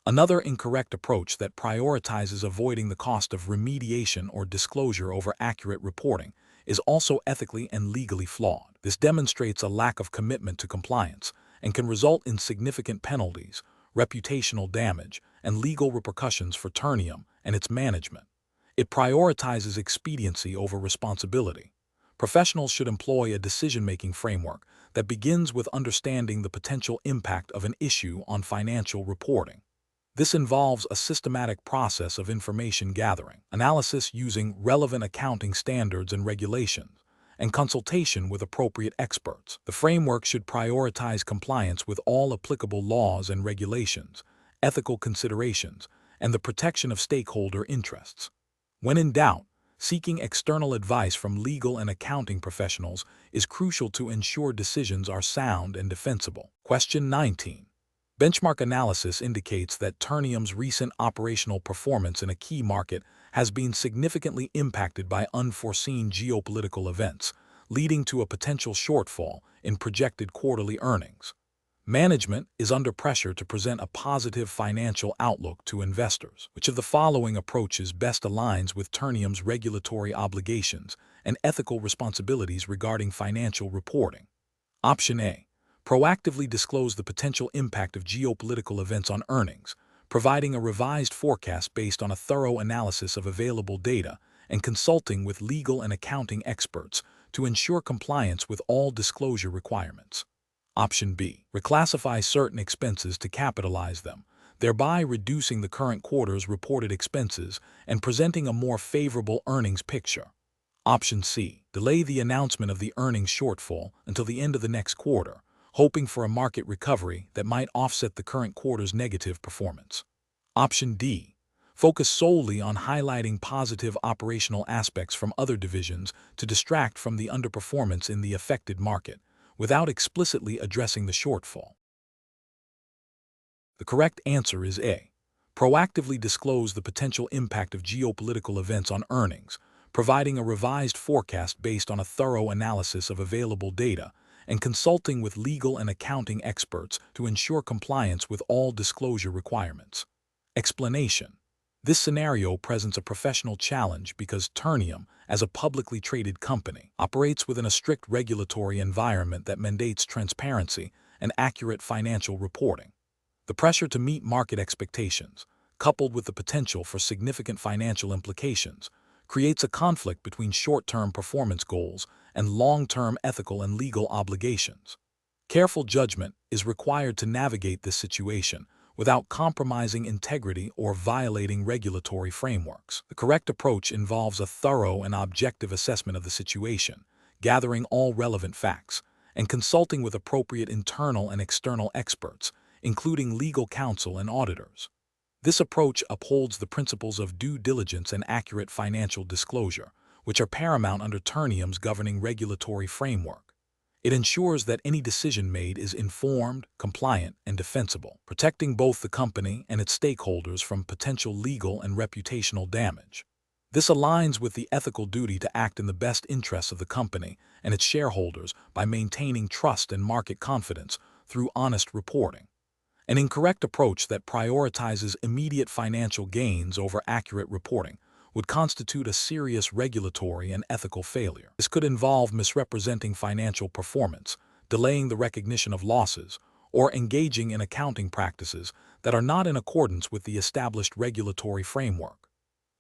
Another incorrect approach that prioritizes avoiding the cost of remediation or disclosure over accurate reporting is also ethically and legally flawed. This demonstrates a lack of commitment to compliance and can result in significant penalties, reputational damage, and legal repercussions for Ternium and its management. It prioritizes expediency over responsibility. Professionals should employ a decision-making framework that begins with understanding the potential impact of an issue on financial reporting. This involves a systematic process of information gathering, analysis using relevant accounting standards and regulations, and consultation with appropriate experts. The framework should prioritize compliance with all applicable laws and regulations, ethical considerations, and the protection of stakeholder interests. When in doubt, seeking external advice from legal and accounting professionals is crucial to ensure decisions are sound and defensible. Question 19. Benchmark analysis indicates that Ternium's recent operational performance in a key market has been significantly impacted by unforeseen geopolitical events, leading to a potential shortfall in projected quarterly earnings. Management is under pressure to present a positive financial outlook to investors. Which of the following approaches best aligns with Ternium's regulatory obligations and ethical responsibilities regarding financial reporting? Option A. Proactively disclose the potential impact of geopolitical events on earnings, providing a revised forecast based on a thorough analysis of available data and consulting with legal and accounting experts to ensure compliance with all disclosure requirements. Option B. Reclassify certain expenses to capitalize them, thereby reducing the current quarter's reported expenses and presenting a more favorable earnings picture. Option C. Delay the announcement of the earnings shortfall until the end of the next quarter, hoping for a market recovery that might offset the current quarter's negative performance. Option D. Focus solely on highlighting positive operational aspects from other divisions to distract from the underperformance in the affected market, without explicitly addressing the shortfall. The correct answer is A. Proactively disclose the potential impact of geopolitical events on earnings, providing a revised forecast based on a thorough analysis of available data, and consulting with legal and accounting experts to ensure compliance with all disclosure requirements. Explanation: this scenario presents a professional challenge because Ternium, as a publicly traded company, operates within a strict regulatory environment that mandates transparency and accurate financial reporting. The pressure to meet market expectations, coupled with the potential for significant financial implications, creates a conflict between short-term performance goals and long-term ethical and legal obligations. Careful judgment is required to navigate this situation without compromising integrity or violating regulatory frameworks. The correct approach involves a thorough and objective assessment of the situation, gathering all relevant facts, and consulting with appropriate internal and external experts, including legal counsel and auditors. This approach upholds the principles of due diligence and accurate financial disclosure, which are paramount under Ternium's governing regulatory framework. It ensures that any decision made is informed, compliant, and defensible, protecting both the company and its stakeholders from potential legal and reputational damage. This aligns with the ethical duty to act in the best interests of the company and its shareholders by maintaining trust and market confidence through honest reporting. An incorrect approach that prioritizes immediate financial gains over accurate reporting would constitute a serious regulatory and ethical failure. This could involve misrepresenting financial performance, delaying the recognition of losses, or engaging in accounting practices that are not in accordance with the established regulatory framework.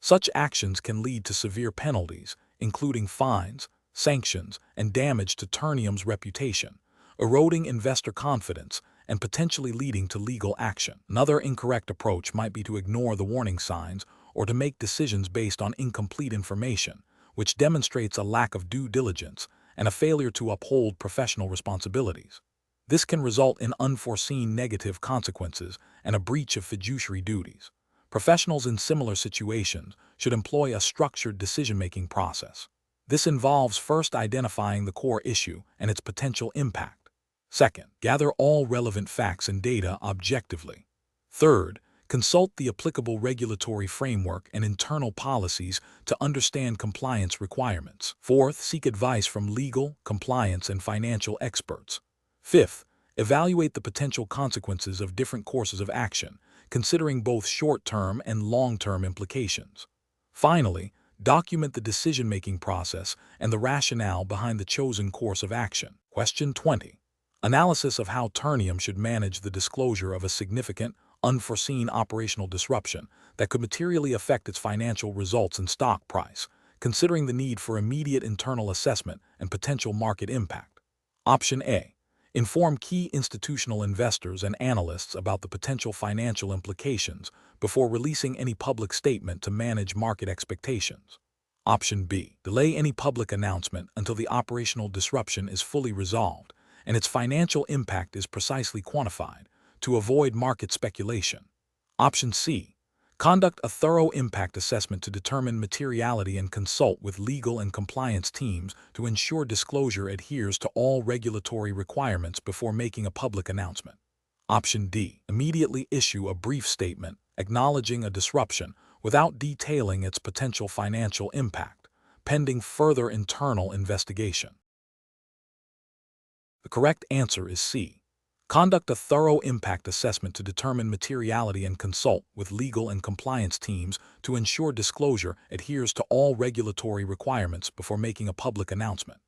Such actions can lead to severe penalties, including fines, sanctions, and damage to Ternium's reputation, eroding investor confidence and potentially leading to legal action. Another incorrect approach might be to ignore the warning signs or to make decisions based on incomplete information, which demonstrates a lack of due diligence and a failure to uphold professional responsibilities. This can result in unforeseen negative consequences and a breach of fiduciary duties. Professionals in similar situations should employ a structured decision-making process. This involves first identifying the core issue and its potential impact. Second, gather all relevant facts and data objectively. Third, consult the applicable regulatory framework and internal policies to understand compliance requirements. Fourth, seek advice from legal, compliance, and financial experts. Fifth, evaluate the potential consequences of different courses of action, considering both short-term and long-term implications. Finally, document the decision-making process and the rationale behind the chosen course of action. Question 20. Analysis of how Ternium should manage the disclosure of a significant, unforeseen operational disruption that could materially affect its financial results and stock price, considering the need for immediate internal assessment and potential market impact. Option A. Inform key institutional investors and analysts about the potential financial implications before releasing any public statement to manage market expectations. Option B. Delay any public announcement until the operational disruption is fully resolved and its financial impact is precisely quantified, to avoid market speculation. Option C. Conduct a thorough impact assessment to determine materiality and consult with legal and compliance teams to ensure disclosure adheres to all regulatory requirements before making a public announcement. Option D. Immediately issue a brief statement acknowledging a disruption without detailing its potential financial impact, pending further internal investigation. The correct answer is C. Conduct a thorough impact assessment to determine materiality and consult with legal and compliance teams to ensure disclosure adheres to all regulatory requirements before making a public announcement.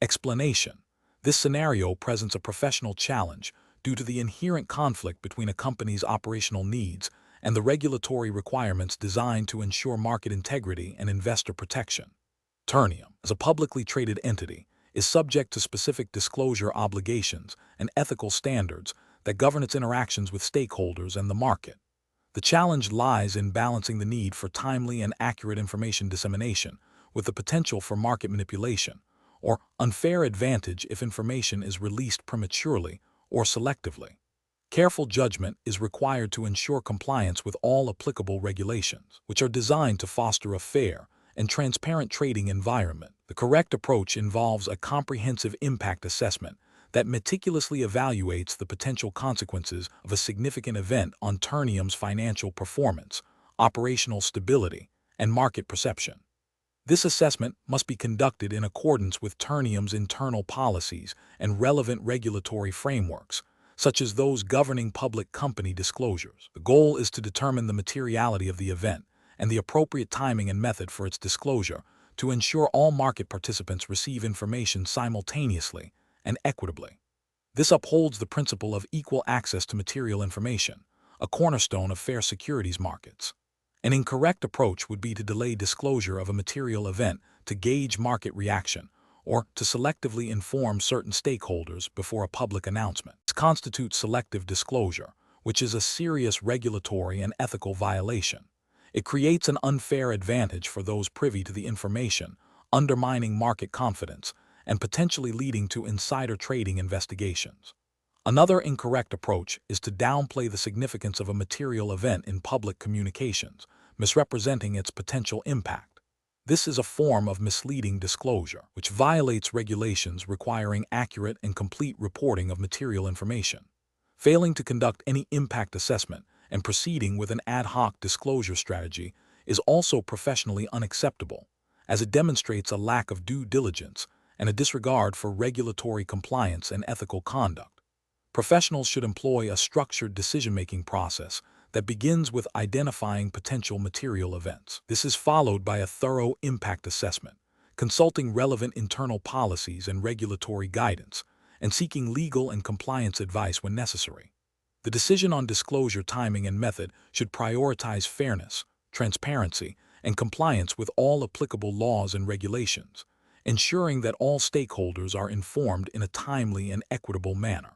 Explanation: this scenario presents a professional challenge due to the inherent conflict between a company's operational needs and the regulatory requirements designed to ensure market integrity and investor protection. Ternium, as a publicly traded entity, is subject to specific disclosure obligations and ethical standards that govern its interactions with stakeholders and the market. The challenge lies in balancing the need for timely and accurate information dissemination with the potential for market manipulation or unfair advantage if information is released prematurely or selectively. Careful judgment is required to ensure compliance with all applicable regulations, which are designed to foster a fair and transparent trading environment. The correct approach involves a comprehensive impact assessment that meticulously evaluates the potential consequences of a significant event on Ternium's financial performance, operational stability, and market perception. This assessment must be conducted in accordance with Ternium's internal policies and relevant regulatory frameworks, such as those governing public company disclosures. The goal is to determine the materiality of the event and the appropriate timing and method for its disclosure to ensure all market participants receive information simultaneously and equitably. This upholds the principle of equal access to material information, a cornerstone of fair securities markets. An incorrect approach would be to delay disclosure of a material event to gauge market reaction or to selectively inform certain stakeholders before a public announcement. This constitutes selective disclosure, which is a serious regulatory and ethical violation. It creates an unfair advantage for those privy to the information, undermining market confidence and potentially leading to insider trading investigations. Another incorrect approach is to downplay the significance of a material event in public communications, misrepresenting its potential impact. This is a form of misleading disclosure, which violates regulations requiring accurate and complete reporting of material information. Failing to conduct any impact assessment and proceeding with an ad hoc disclosure strategy is also professionally unacceptable, as it demonstrates a lack of due diligence and a disregard for regulatory compliance and ethical conduct. Professionals should employ a structured decision-making process that begins with identifying potential material events. This is followed by a thorough impact assessment, consulting relevant internal policies and regulatory guidance, and seeking legal and compliance advice when necessary. The decision on disclosure timing and method should prioritize fairness, transparency, and compliance with all applicable laws and regulations, ensuring that all stakeholders are informed in a timely and equitable manner.